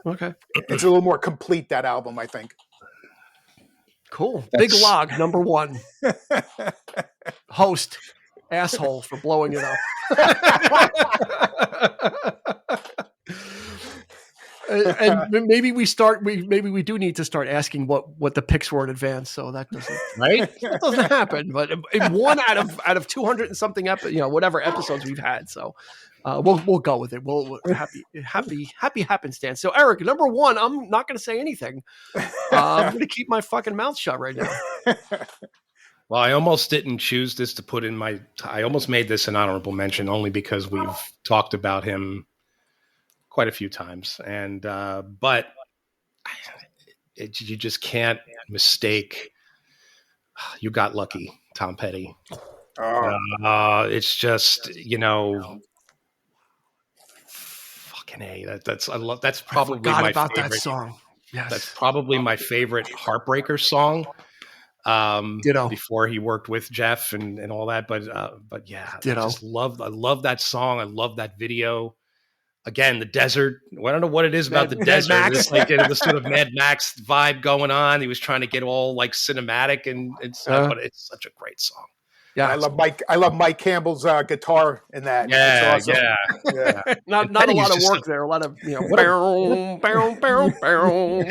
Okay. It's a little more complete, that album, I think. Cool. Big Log, number 1. Host, asshole for blowing it up. And maybe we do need to start asking what the picks were in advance, so that doesn't happen. But in one out of 200 and something whatever episodes we've had, so we'll go with it. We'll happy happenstance. So Eric, number 1, I'm not going to say anything. I'm going to keep my fucking mouth shut right now. Well, I almost didn't choose this to put in I almost made this an honorable mention only because we've talked about him quite a few times, and but you just can't mistake. You Got Lucky, Tom Petty. It's just fucking A. That's probably my favorite. That song. Yes, that's probably my favorite Heartbreaker song. Before he worked with Jeff and all that, but yeah, I love that song. I love that video. Again, the desert. I don't know what it is about the desert. It's like the sort of Mad Max vibe going on. He was trying to get all like cinematic and stuff, but it's such a great song. Yeah, I love Mike Campbell's guitar in that. Yeah, awesome. yeah. Not a lot of work there. A lot of He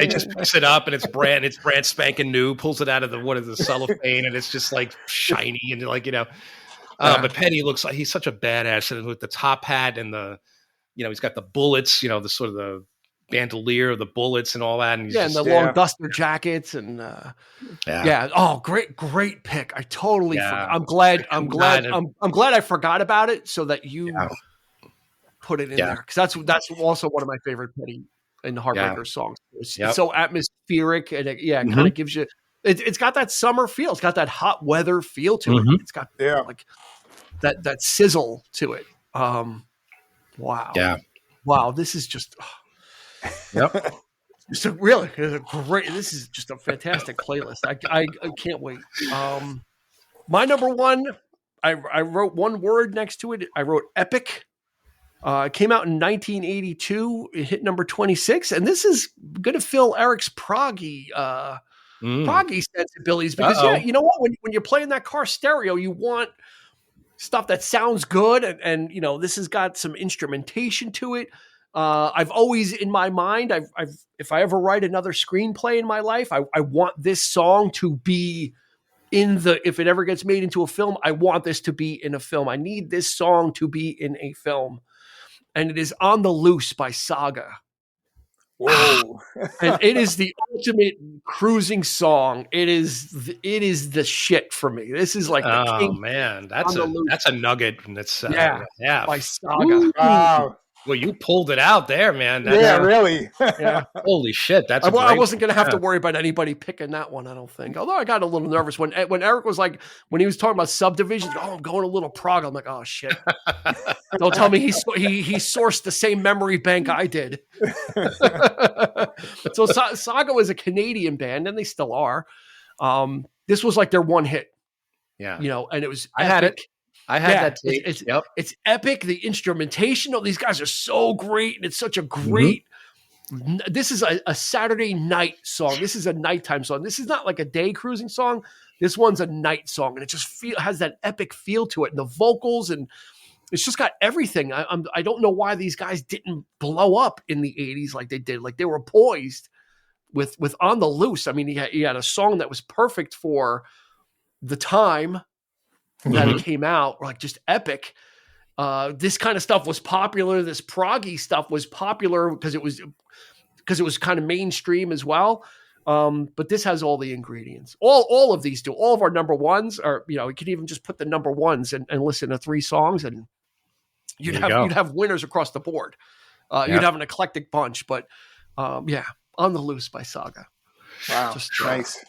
just picks it up and it's brand spanking new. Pulls it out of the cellophane and it's just like shiny and But Petty looks like he's such a badass, and with the top hat and he's got the bullets, the sort of the bandolier of the bullets and all that. And and the long duster jackets and Oh, great pick. I totally forgot. I'm glad I forgot about it so that you put it in there. Cause that's also one of my favorite Petty and Heartbreaker songs. It's so atmospheric and it kind of gives you, it's got that summer feel. It's got that hot weather feel to it. It's got like that sizzle to it. Wow. Yeah. Wow. This is just, yep. So really, this is just a fantastic playlist. I can't wait. My number 1, I wrote one word next to it. I wrote epic. It came out in 1982. It hit number 26. And this is going to fill Eric's proggy sensibilities because you know what? When you're playing that car stereo, you want stuff that sounds good. And this has got some instrumentation to it. I've always in my mind, if I ever write another screenplay in my life, I want this song to be if it ever gets made into a film, I want this to be in a film. I need this song to be in a film. And it is On the Loose by Saga. Whoa. And it is the ultimate cruising song. It is the shit for me. This is like the king. Oh man, that's a nugget. And it's by Saga. Wow. Well, you pulled it out there, man. Really? Yeah. Holy shit. That's I wasn't going to have to worry about anybody picking that one, I don't think. Although I got a little nervous when Eric was like, when he was talking about subdivisions, I'm going a little prog. I'm like, oh shit. Don't tell me he sourced the same memory bank I did. So Saga was a Canadian band, and they still are. This was like their one hit. Yeah. And it was I had it. I had that tape. It's epic. The instrumentation. These guys are so great, and it's such a great. This is a Saturday night song. This is a nighttime song. This is not like a day cruising song. This one's a night song, and it just has that epic feel to it, and the vocals, and it's just got everything. I don't know why these guys didn't blow up in the 80s like they did. Like they were poised with On the Loose. I mean, he had a song that was perfect for the time that it came out, like just epic. This kind of stuff was popular. This proggy stuff was popular because it was kind of mainstream as well. But this has all the ingredients. All of these do. All of our number ones are, you could even just put the number ones and listen to 3 songs, and you'd have winners across the board. You'd have an eclectic bunch. But On the Loose by Saga. Wow, nice,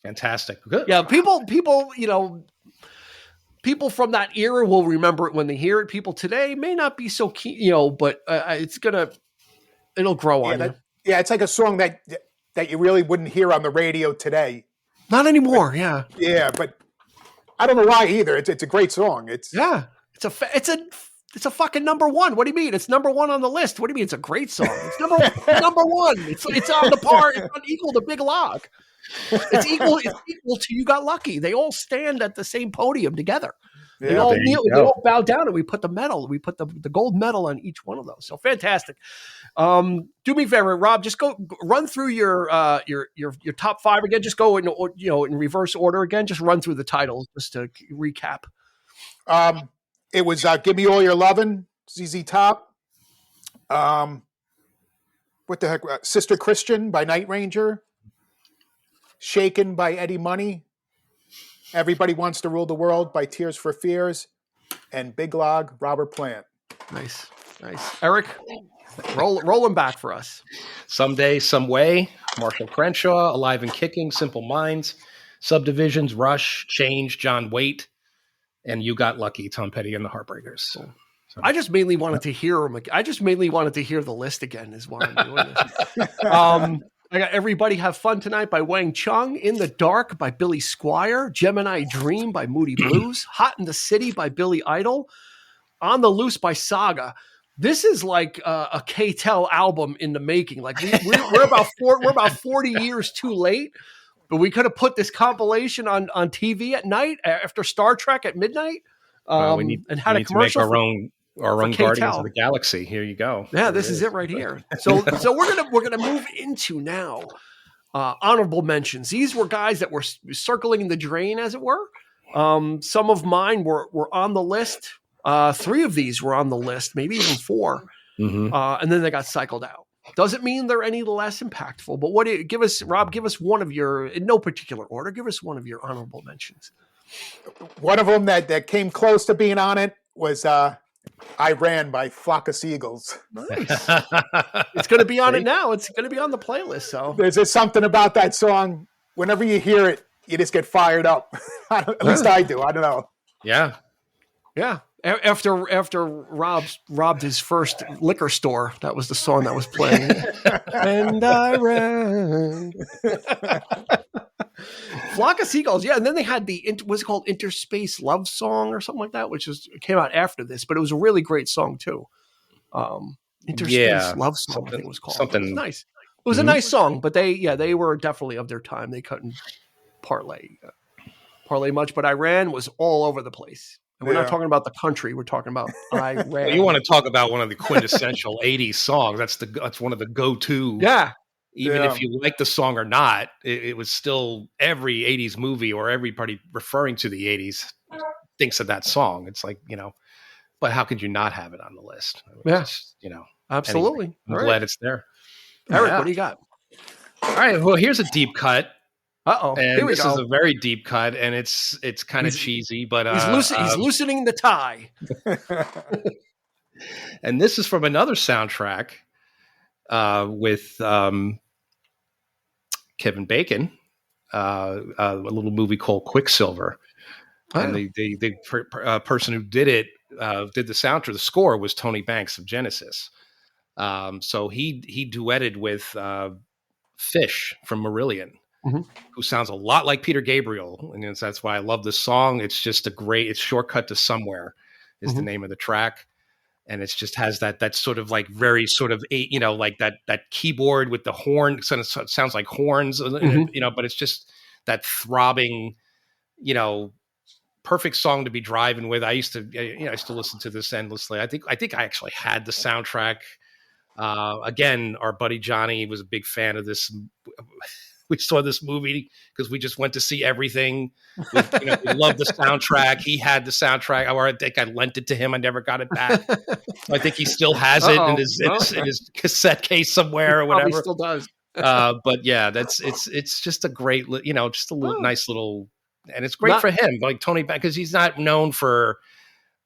fantastic. Good. Yeah, people, people from that era will remember it when they hear it. People today may not be so keen, but it'll grow on you. Yeah, it's like a song that you really wouldn't hear on the radio today. Not anymore. Yeah, but I don't know why either. It's a great song. It's a It's a fucking number one. What do you mean? It's number one on the list. What do you mean? It's a great song. It's number one. It's on the par. It's on equal to Big Log. It's equal to You Got Lucky. They all stand at the same podium together. Yeah, they all kneel. They all bow down, and we put the medal. We put the gold medal on each one of those. So fantastic. Do me a favor, Rob. Just go run through your top five again. Just go in reverse order again. Just run through the titles just to recap. It was "Give Me All Your Lovin'," ZZ Top. What the heck? "Sister Christian" by Night Ranger. "Shaken" by Eddie Money. "Everybody Wants to Rule the World" by Tears for Fears, and "Big Log," Robert Plant. Nice. Eric, roll them back for us. "Someday, Some Way," Marshall Crenshaw. "Alive and Kicking," Simple Minds. "Subdivisions," Rush. "Change," John Waite. And "You Got Lucky," Tom Petty and the Heartbreakers. So. I just mainly wanted to hear them. I just mainly wanted to hear the list again is why I'm doing this. I got "Everybody Have Fun Tonight" by Wang Chung, "In the Dark" by Billy Squier, "Gemini Dream" by Moody Blues, "Hot in the City" by Billy Idol, "On the Loose" by Saga. This is like a K-Tel album in the making. Like we're about 40 years too late, but we could have put this compilation on TV at night after Star Trek at midnight. We need to make our own Guardians of the Galaxy. Here you go. Yeah, this is it right here. So we're gonna move into now honorable mentions. These were guys that were circling the drain, as it were. Some of mine were on the list. 3 of these were on the list, maybe even 4, and then they got cycled out. Doesn't mean they're any less impactful. But Rob? Give us one of your, in no particular order. Give us one of your honorable mentions. One of them that came close to being on it was "I Ran" by Flock of Seagulls. Nice. It's going to be on it now. It's going to be on the playlist. So there's just something about that song. Whenever you hear it, you just get fired up. At least I do. I don't know. Yeah. After Rob robbed his first liquor store, that was the song that was playing. And I ran. Flock of Seagulls, yeah. And then they had what's it called, Interspace Love Song or something like that, which came out after this, but it was a really great song too. Interspace Love Song, I think it was called. Something. It was nice. It was a nice song, but they were definitely of their time. They couldn't parlay much, but "I Ran" was all over the place. And we're not talking about the country. We're talking about "I Ran." Well, you want to talk about one of the quintessential 80s songs. That's one of the go-to. Yeah. Even if you like the song or not, it was still every 80s movie or everybody referring to the 80s thinks of that song. It's like, but how could you not have it on the list? Absolutely. Anyway, I'm glad it's there. Eric, what do you got? All right. Well, here's a deep cut. Uh-oh. And this is a very deep cut, and it's kind of cheesy, but he's loosening the tie. And this is from another soundtrack with Kevin Bacon, a little movie called Quicksilver. Oh. And the person who did the soundtrack, the score was Tony Banks of Genesis. So he duetted with Fish from Marillion. Who sounds a lot like Peter Gabriel, and that's why I love this song. It's just it's "Shortcut to Somewhere" is the name of the track, and it just has that sort of like very sort of like that keyboard with the horn. So it sounds like horns, but it's just that throbbing, perfect song to be driving with. I used to listen to this endlessly. I think I actually had the soundtrack. Again, our buddy Johnny was a big fan of this. We saw this movie because we just went to see everything. We loved the soundtrack. He had the soundtrack, or I think I lent it to him. I never got it back. I think he still has it in his cassette case somewhere or whatever. He still does. But yeah, it's just a great, just a little nice little, and it's great for him, like Tony, because he's not known for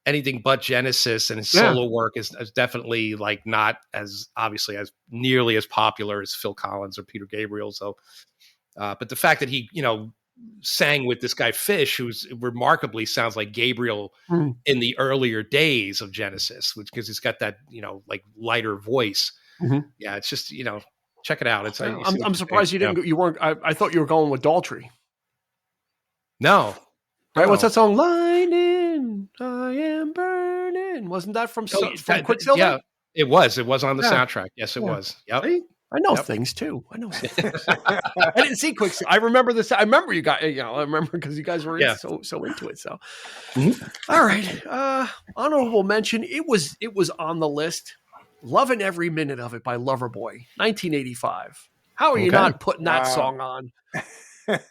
anything but Genesis, and his solo work is definitely like not as obviously as nearly as popular as Phil Collins or Peter Gabriel. So, but the fact that he, sang with this guy Fish, who's remarkably sounds like Gabriel in the earlier days of Genesis, because he's got that, like lighter voice. Yeah, it's just, check it out. It's I'm surprised you weren't. I thought you were going with Daltrey. No. Right? What's that song? Lightning burning. I am burning. Wasn't that from Quicksilver? Yeah, it was. It was on the soundtrack. Yes, it was. Yep. See? I know things too. I know some things. I didn't see Quicksilver. I remember this. I remember you guys. I remember because you guys were so into it. So, all right. Honorable mention. It was on the list. Loving every minute of it by Loverboy, 1985. How are you not putting that song on?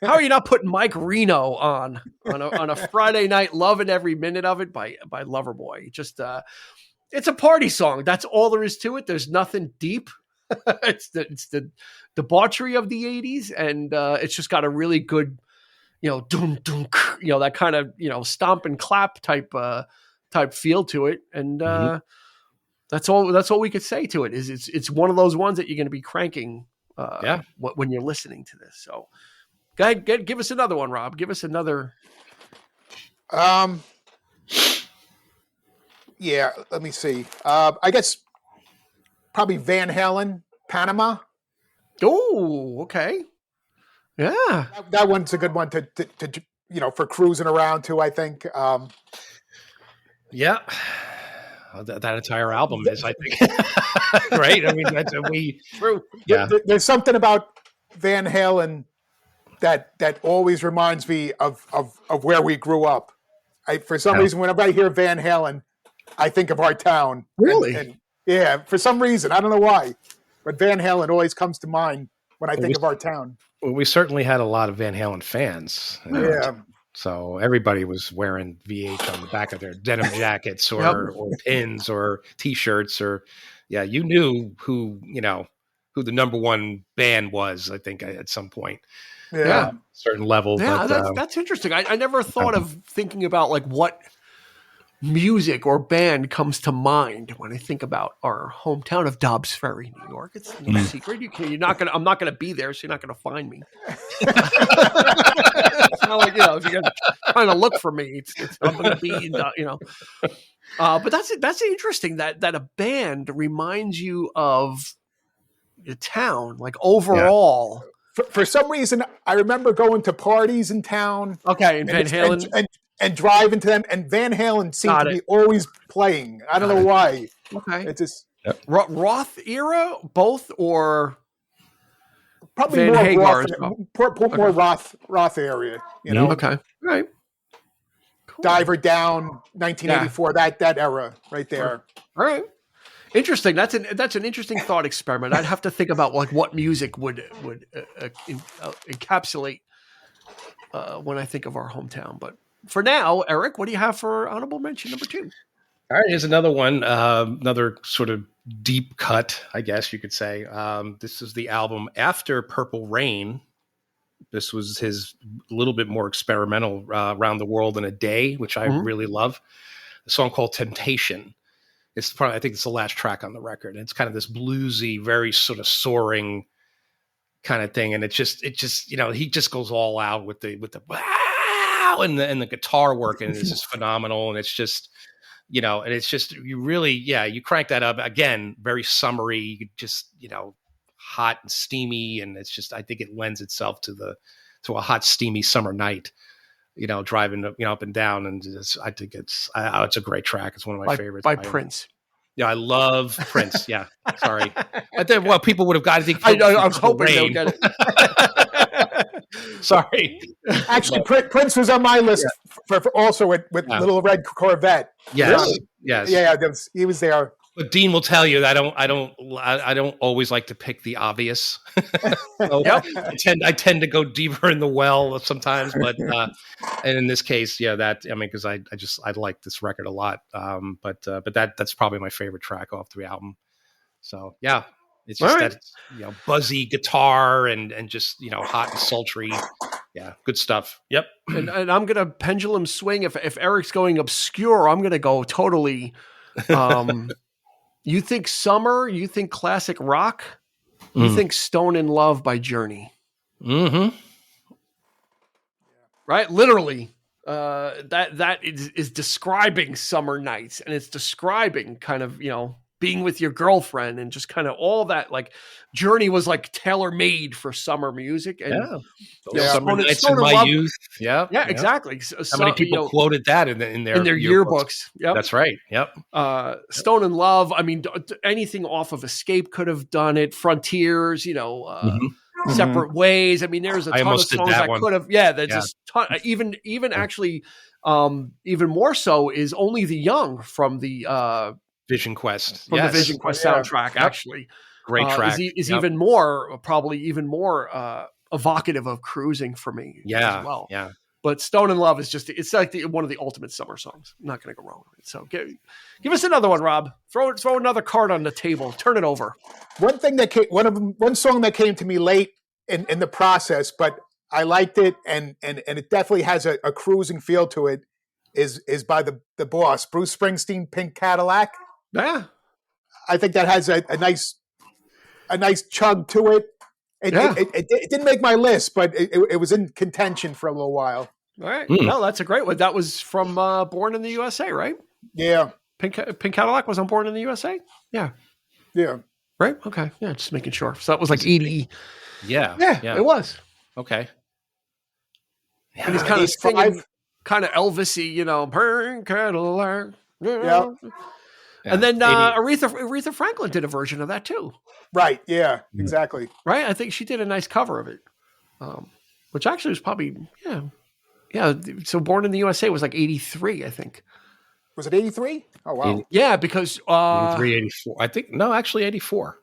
How are you not putting Mike Reno on a Friday night? Loving every minute of it by Loverboy. Just it's a party song. That's all there is to it. There's nothing deep. It's the debauchery of the 80s, and it's just got a really good, doom doom, that kind of stomp and clap type feel to it, and that's all we could say to it. Is it's one of those ones that you're going to be cranking when you're listening to this. So go ahead, give us another one, Rob. Give us another. Yeah, let me see. I guess probably Van Halen, Panama. Oh, okay. Yeah, that one's a good one to for cruising around too, I think. Yeah. That entire album is, I think, right. I mean, that's true. Yeah. There's something about Van Halen that always reminds me of where we grew up. For some reason, whenever I hear Van Halen, I think of our town. Really? And yeah, for some reason, I don't know why, but Van Halen always comes to mind when I think of our town. Well, we certainly had a lot of Van Halen fans. Yeah. So everybody was wearing VH on the back of their denim jackets or pins or T-shirts you knew who the number one band was, I think, at some point. Yeah. Certain level. Yeah, but, that's interesting. I never thought of thinking about like what music or band comes to mind when I think about our hometown of Dobbs Ferry, New York. It's no secret. I'm not gonna be there, so you're not gonna find me. It's not like if you're trying to look for me, I'm gonna be But that's interesting that a band reminds you of the town, like overall. For some reason, I remember going to parties in town. Okay, and Van Halen. And driving to them, and Van Halen seemed to be always playing. I don't know why. Okay. It's just Roth era, both, or probably Van more Hagar more Roth area. Okay. All right. Cool. Diver Down, 1984. That era right there. All right. Interesting. That's an interesting thought experiment. I'd have to think about like what music would encapsulate when I think of our hometown. But for now, Eric, what do you have for honorable mention number 2? All right, here's another one, another sort of deep cut, I guess you could say. This is the album after Purple Rain. This was his little bit more experimental Around the World in a Day, which I really love. A song called Temptation. I think it's the last track on the record. And it's kind of this bluesy, very sort of soaring kind of thing. And it just he just goes all out with the wow and the guitar work, and it's just phenomenal. And it's just, and it's just, you really, you crank that up again, very summery, just, hot and steamy. And it's just, I think it lends itself to a hot, steamy summer night, driving up and down. And I think it's a great track. It's one of my favorites. By Prince. Yeah, I love Prince. Yeah, sorry. I think people would have got. I was hoping they'll get it. Sorry. Actually, Prince was on my list for also with Little Red Corvette. Yes. Yes. Yeah, he was there. But Dean will tell you that I don't always like to pick the obvious. So I tend to go deeper in the well sometimes, but and in this case, because I like this record a lot. But that's probably my favorite track off the album. So it's just that buzzy guitar and just hot and sultry. Yeah, good stuff. Yep. And I'm gonna pendulum swing. If Eric's going obscure, I'm gonna go totally. You think summer? You think classic rock? You think Stone in Love by Journey? Mm-hmm. Right, literally. That is describing summer nights, and it's describing kind of being with your girlfriend and just kind of all that like journey was like tailor made for summer music. And Summer nights in my youth. Yeah, exactly. How many people quoted that in their yearbooks? Yep. That's right. Yep. Stone in Love. I mean, anything off of Escape could have done it. Frontiers, Separate Ways. I mean, there's a ton of songs that could have. Yeah, that's just even actually, even more so is Only the Young from the Vision Quest. From the Vision Quest soundtrack. Actually, great track. Is even more evocative of cruising for me. As well. Yeah. But Stone in Love is it's like one of the ultimate summer songs. I'm not going to go wrong with it. So give us another one, Rob. Throw another card on the table. Turn it over. One song that came to me late in the process, but I liked it, and it definitely has a cruising feel to it. Is by the Boss, Bruce Springsteen, Pink Cadillac. Yeah, I think that has a nice chug to it. It didn't make my list, but it was in contention for a little while. All right. No, that's a great one. That was from Born in the USA, right? Yeah. Pink Cadillac was on Born in the USA? Yeah. Yeah. Right? Okay. Yeah, just making sure. So that was like 80. Yeah. Yeah, it was. Okay. Yeah. And he's kind of singing, kind of Elvis-y, Pink Cadillac. Yeah. And then Aretha Franklin did a version of that too. Right. Yeah. Exactly. Right. I think she did a nice cover of it, which actually was probably yeah. So Born in the USA was like 83, I think. Was it 83? Oh wow. Yeah, because 83, 84. I think actually 84.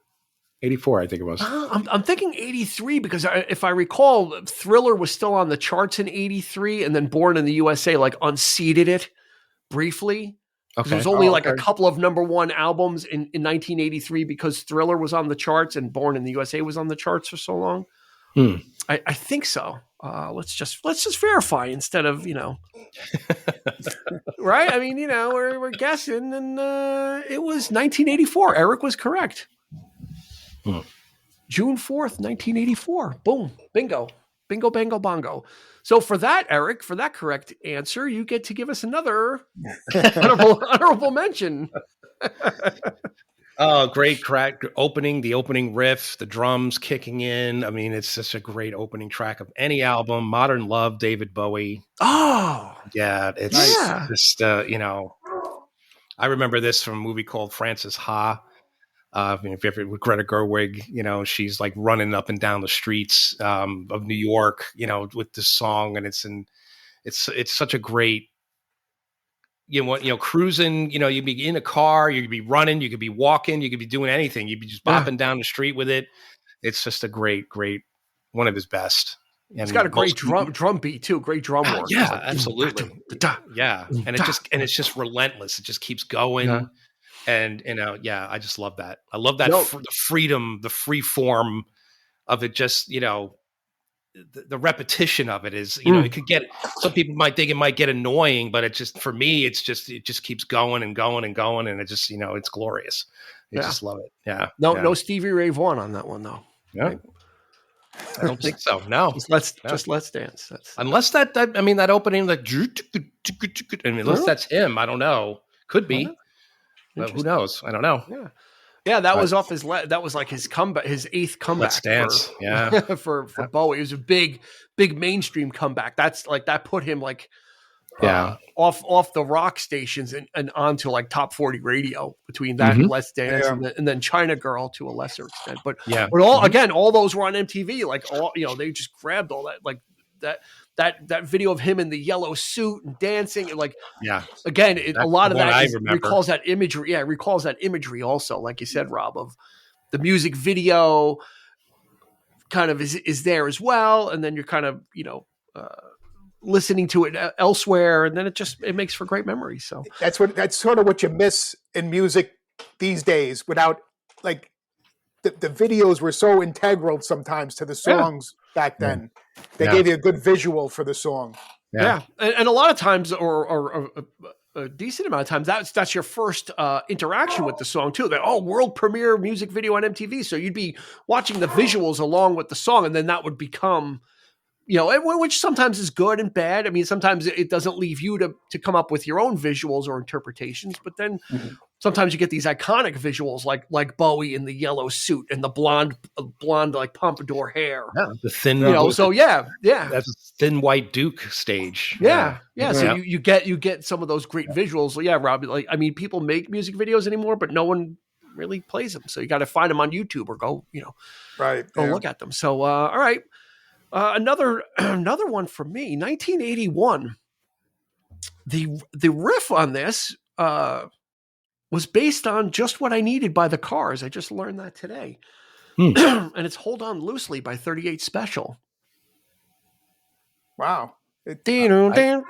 84, I think it was. I'm thinking 83 because if I recall, Thriller was still on the charts in 83, and then Born in the USA like unseated it briefly. Okay. There was only a couple of number one albums in 1983 because Thriller was on the charts and Born in the USA was on the charts for so long. I think so. Let's just verify instead of right. I mean, we're guessing, and it was 1984. Eric was correct. June 4th, 1984. Boom, bingo, bingo, bango, bongo. So for that, Eric, for that correct answer, you get to give us another honorable mention. Oh, great crack opening, the opening riff, the drums kicking in. I mean, it's such a great opening track of any album. Modern Love, David Bowie. Oh, yeah. It's just, I remember this from a movie called Frances Ha. If you ever with Greta Gerwig, she's like running up and down the streets of New York, with this song, and it's such a great, cruising. You'd be in a car, you could be running, you could be walking, you could be doing anything. You'd be just bopping down the street with it. It's just a great, one of his best. And it's got a great drum beat too. Great drum work. Yeah, absolutely. Yeah, and it's just relentless. It just keeps going. Yeah. And I just love that. I love that the freedom, the free form of it. Just the repetition of it is it could get, some people might think it might get annoying, but it just, for me, it just keeps going and going and going, and it just it's glorious. I just love it. Yeah. No Stevie Ray Vaughan on that one though. Yeah. Right? I don't think so. No. Just Let's Dance. Unless that opening unless that's him. I don't know. Could be. But who knows? I don't know. Yeah. That was off that was like his comeback, his 8th comeback. Let's Dance. For Bowie. It was a big mainstream comeback. That's like, that put him like off the rock stations and onto like top 40 radio between that and Let's Dance and then China Girl to a lesser extent. But all those were on MTV. Like they just grabbed all that, like that video of him in the yellow suit and dancing, and again, a lot of that recalls that imagery. Yeah, it recalls that imagery also, like you said, Rob, of the music video kind of is there as well. And then you're kind of, listening to it elsewhere, and then it makes for great memories. So that's sort of what you miss in music these days, without like the videos were so integral sometimes to the songs back then. They gave you a good visual for the song. Yeah. And a lot of times, or a decent amount of times, that's your first interaction with the song too. That world premiere music video on MTV. So you'd be watching the visuals along with the song, and then that would become, which sometimes is good and bad. I mean, sometimes it doesn't leave you to come up with your own visuals or interpretations. But then sometimes you get these iconic visuals like Bowie in the yellow suit and the blonde like pompadour hair. Yeah, the thin, so yeah. That's a thin white Duke stage. Yeah. So you get some of those great visuals. Yeah, Rob. Like, I mean, people make music videos anymore, but no one really plays them. So you got to find them on YouTube or go look at them. So all right, another one for me. 1981. The riff on this was based on Just What I Needed by the Cars. I just learned that today. And it's Hold On Loosely by 38 Special. Wow. I can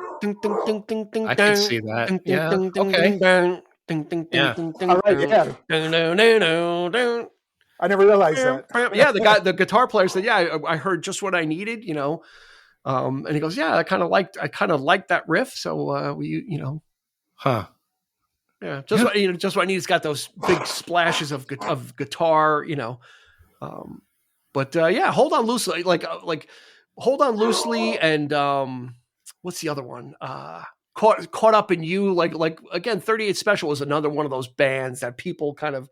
see that. Yeah. Okay. Yeah. All right, yeah. I never realized that. Yeah, the guitar player said, "Yeah, I heard Just What I Needed," and he goes, "Yeah, I kind of liked that riff." So Huh. Yeah, Just What I Need. It's got those big splashes of guitar, But Hold On Loosely, like Hold On Loosely, and what's the other one? Caught Up in You. Like again, 38 Special was another one of those bands that people kind of.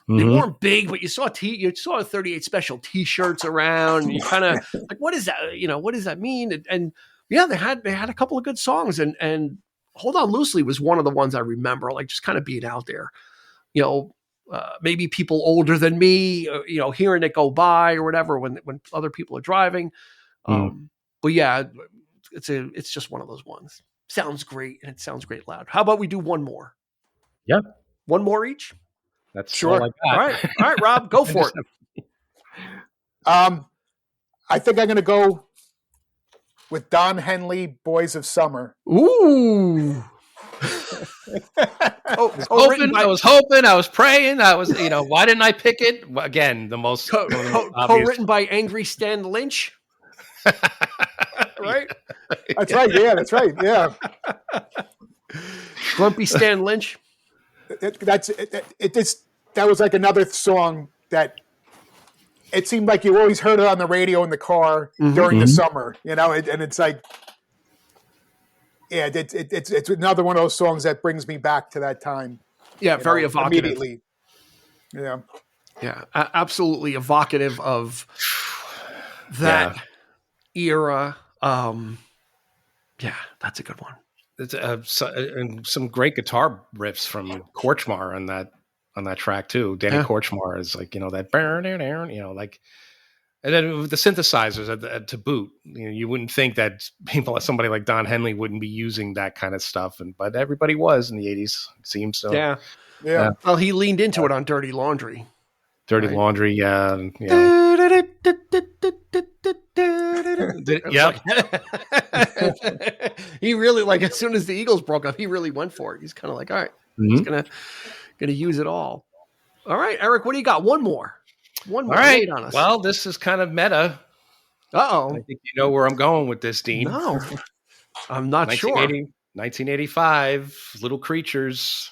They weren't big, but you saw 38 Special T-shirts around. And you kind of like, what is that? What does that mean? And yeah, they had a couple of good songs, and Hold On Loosely was one of the ones I remember, like just kind of being out there. Maybe people older than me, hearing it go by or whatever when other people are driving. But yeah, it's just one of those ones. Sounds great, and it sounds great loud. How about we do one more? Yeah, one more each. That's sure. All right, Rob, go for it. I think I'm going to go with Don Henley, "Boys of Summer." Ooh. I was hoping, I was praying, why didn't I pick it? Again, the most co-written by Angry Stan Lynch. Right? That's right. Yeah, that's right. Yeah. Grumpy Stan Lynch. That was like another song that it seemed like you always heard it on the radio in the car during the summer, and it's like, yeah, it's another one of those songs that brings me back to that time. Yeah, very evocative. Immediately. Yeah. Yeah, absolutely evocative of that era. Yeah, that's a good one. It's and some great guitar riffs from Korchmar on that track too. Danny Korchmar is like, that like, and then with the synthesizers to boot, you wouldn't think that somebody like Don Henley wouldn't be using that kind of stuff, but everybody was in the 80s, it seems. So yeah. Well, he leaned into it on Dirty Laundry. Laundry, yeah. He really, like, as soon as the Eagles broke up, he really went for it. He's kind of like, all right, he's gonna use it all. All right, Eric, what do you got? One more. All right. On us. Well, this is kind of meta. Uh-oh. I think you know where I'm going with this, Dean. No, I'm not sure. 1985, Little Creatures.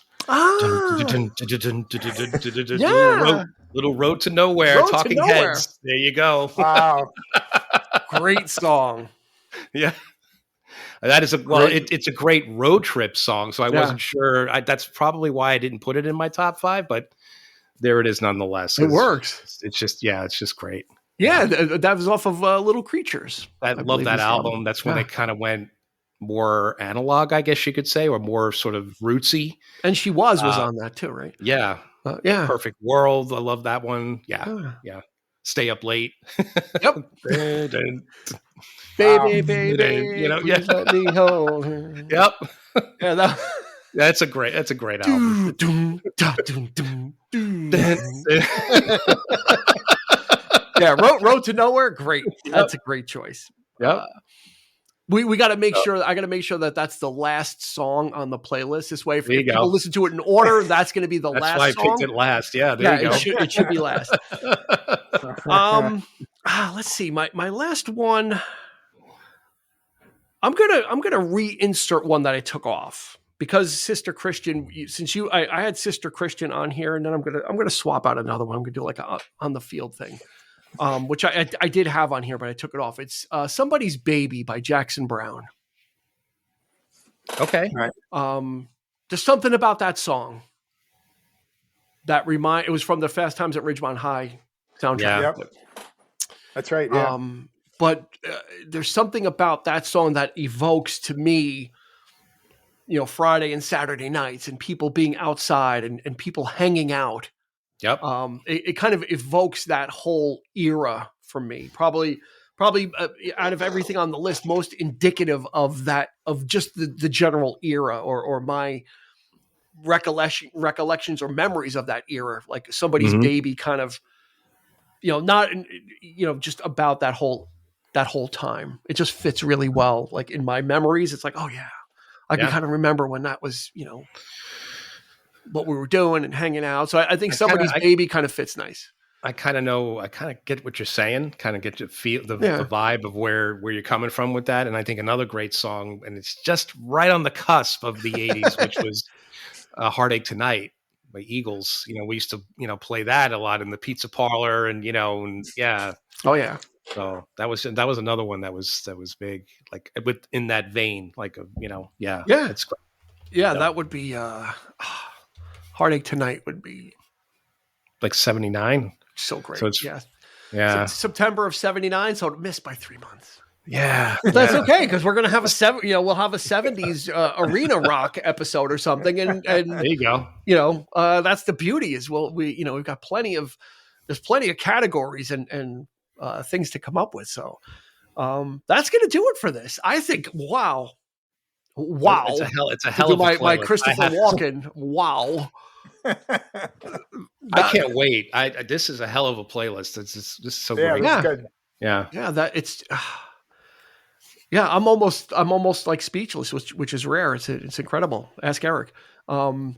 Little Road to Nowhere, Talking Heads. There you go. Wow. Great song. Yeah. That is it's a great road trip song. So I wasn't sure. That's probably why I didn't put it in my top 5, but there it is nonetheless. It works. It's just great. Yeah. That was off of Little Creatures. I love that album. That's when they kind of went more analog, I guess you could say, or more sort of rootsy. And She Was on that too, right? Yeah. Perfect World. I love that one. Yeah. Yeah. Stay Up Late. Yep. Baby, let me hold her. Yep. Yeah, that's a great album. Yeah, Road to Nowhere, great. That's a great choice. Yep. We got to make sure. I got to make sure that that's the last song on the playlist. This way, if people listen to it in order, that's going to be the last. That's why I picked it last. Yeah, there you go. It should be last. Let's see. My last one. I'm gonna reinsert one that I took off because Sister Christian. I had Sister Christian on here, and then I'm gonna swap out another one. I'm gonna do like a on the field thing. Which I did have on here, but I took it off. It's Somebody's Baby by Jackson Browne. Okay. Right. There's something about that song it was from the Fast Times at Ridgemont High soundtrack. Yeah. Yep. That's right. Yeah. But there's something about that song that evokes to me, Friday and Saturday nights and people being outside and people hanging out. Yep. It kind of evokes that whole era for me. Probably out of everything on the list, most indicative of that, of just the general era or my recollections or memories of that era, like somebody's baby kind of, not, just about that whole time. It just fits really well. Like in my memories, it's like, oh yeah, I can kind of remember when that was, what we were doing and hanging out. So I think somebody's baby kind of fits nice. I kind of get what you're saying, kind of get to feel the vibe of where you're coming from with that. And I think another great song, and it's just right on the cusp of the 80s, which was Heartache Tonight by Eagles. We used to, play that a lot in the pizza parlor and, yeah. Oh yeah. So that was another one that was big, like in that vein, like, yeah. It's great. Yeah. That would be, Heartache Tonight would be like 79. So great. So it's, yeah. September of 79. So it missed by 3 months. Yeah. That's okay. Cause we're going to have we'll have a 70s arena rock episode or something. And there you go. That's the beauty is we've got there's plenty of categories and things to come up with. So that's going to do it for this. I think, wow. It's a hell of a playlist. My Christopher Walken. Wow. I can't wait. This is a hell of a playlist. This is so great. Yeah, good. Yeah. I'm almost like speechless, which is rare. It's incredible. Ask Eric. I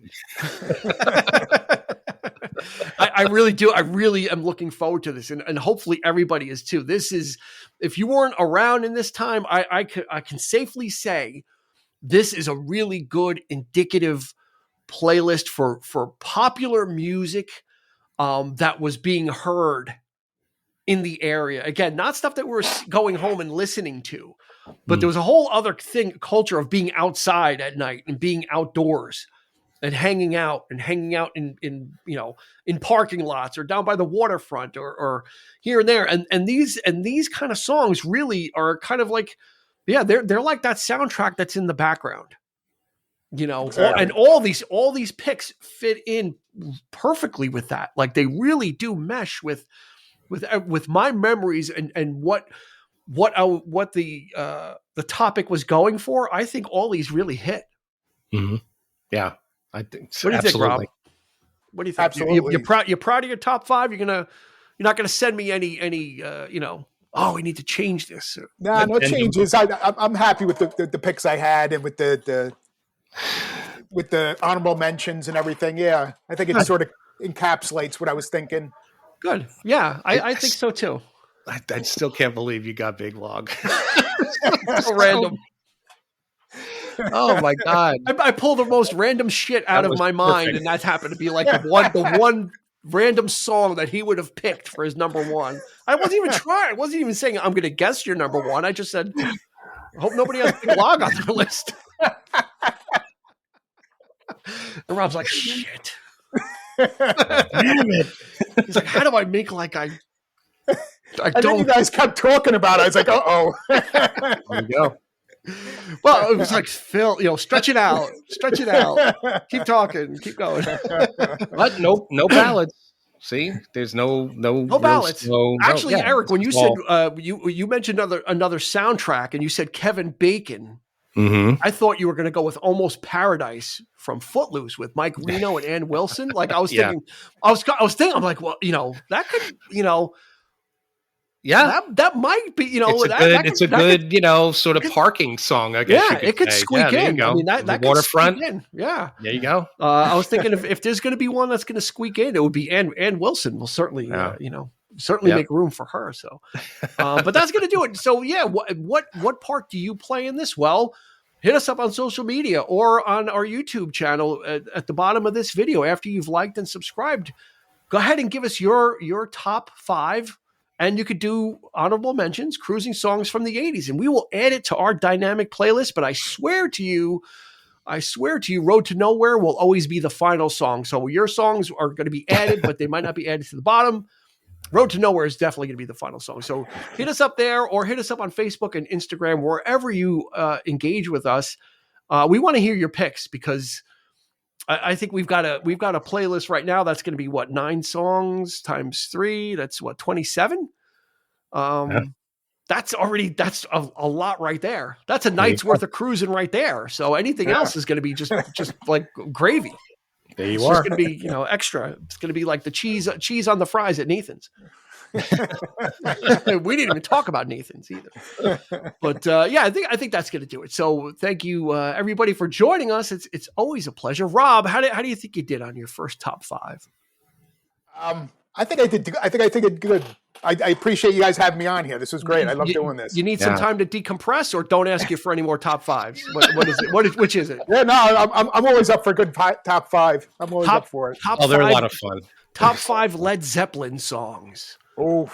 really do. I really am looking forward to this, and hopefully everybody is too. This is, if you weren't around in this time, I can safely say this is a really good indicative playlist for popular music that was being heard in the area. Again, not stuff that we're going home and listening to, but there was a whole other culture of being outside at night and being outdoors and hanging out in parking lots or down by the waterfront or here and there. And these kind of songs really are kind of like, they're like that soundtrack that's in the background, exactly. And all these picks fit in perfectly with that. Like they really do mesh with my memories and what the topic was going for. I think all these really hit. Mm-hmm. Yeah, I think so. What do you think, Rob? What do you think? Absolutely. You're proud of your top five? You're not gonna send me any we need to change this. No changes. I'm happy with the picks I had and with the honorable mentions and everything. Yeah, I think it sort of encapsulates what I was thinking. Good. Yeah, I think so too. I still can't believe you got Big Log. So random. Oh my God. I pulled the most random shit out of my mind, and that happened to be like the one random song that he would have picked for his number one. I wasn't even trying. I wasn't even saying I'm going to guess your number one. I just said, I hope nobody has Big Log on their list. And Rob's like, shit. Damn it. He's like, how do I make like I and don't? Then you guys kept talking about it. I was like, uh-oh. There you go. Well, it was like, Phil, stretch it out. Keep talking. Keep going. But no ballads. See, there's no ballads. Actually, Eric, when you said you mentioned another soundtrack, and you said Kevin Bacon, I thought you were going to go with Almost Paradise from Footloose with Mike Reno and Ann Wilson. Like I was thinking, I'm like, well, that could, yeah, that might be, it's a good sort of parking song. I guess it could squeak in. Go. I mean, that waterfront. Could squeak in. Yeah, there you go. I was thinking if there's going to be one that's going to squeak in, it would be Ann Wilson. Will certainly, certainly make room for her. So, but that's going to do it. So, yeah, what part do you play in this? Well, hit us up on social media or on our YouTube channel at the bottom of this video after you've liked and subscribed. Go ahead and give us your top five. And you could do honorable mentions, cruising songs from the 80s, and we will add it to our dynamic playlist. But I swear to you, I swear to you, Road to Nowhere will always be the final song. So your songs are going to be added, but they might not be added to the bottom. Road to Nowhere is definitely going to be the final song. So hit us up there or hit us up on Facebook and Instagram, wherever you engage with us. We want to hear your picks because I think we've got a playlist right now that's going to be 9 songs times 3. That's 27. That's a lot right there. That's a night's worth of cruising right there. So anything else is going to be just like gravy. There you it's are. It's going to be, extra. It's going to be like the cheese on the fries at Nathan's. We didn't even talk about Nathan's either. But I think that's going to do it. So thank you everybody for joining us. It's always a pleasure. Rob, how do you think you did on your first top 5? I think I did. I did good. I appreciate you guys having me on here. This was great. I love doing this. You need some time to decompress, or don't ask you for any more top 5s. What is it? Which is it? Yeah, no, I'm always up for a good top 5. I'm always up for it. They're a lot of fun. Top 5 Led Zeppelin songs. Oh,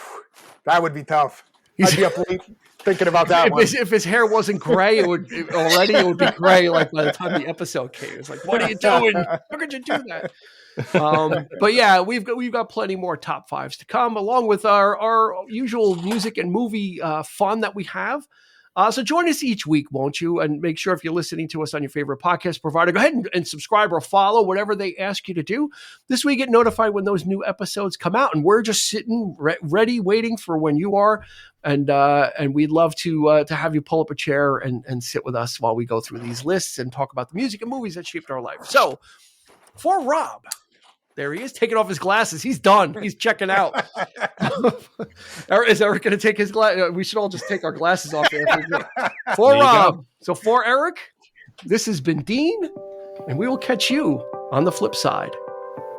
that would be tough. I'd be up late thinking about that one. If his hair wasn't gray, it would be gray. Like by the time the episode came, it's like, what are you doing? How could you do that? But yeah, we've got plenty more top 5s to come, along with our usual music and movie fun that we have. So join us each week, won't you? And make sure if you're listening to us on your favorite podcast provider, go ahead and subscribe or follow, whatever they ask you to do. This way you get notified when those new episodes come out, and we're just sitting ready, waiting for when you are. And we'd love to have you pull up a chair and sit with us while we go through these lists and talk about the music and movies that shaped our life. So for Rob, there he is, taking off his glasses. He's done. He's checking out. Is Eric going to take his glasses? We should all just take our glasses off there. For Rob. So for Eric, this has been Dean, and we will catch you on the flip side.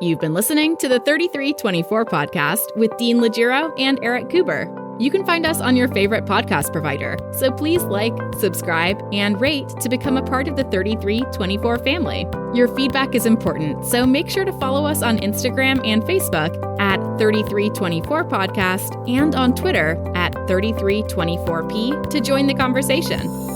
You've been listening to the 3324 podcast with Dean Legiro and Eric Kuber. You can find us on your favorite podcast provider, so please like, subscribe, and rate to become a part of the 3324 family. Your feedback is important, so make sure to follow us on Instagram and Facebook at 3324 podcast and on Twitter at 3324p to join the conversation.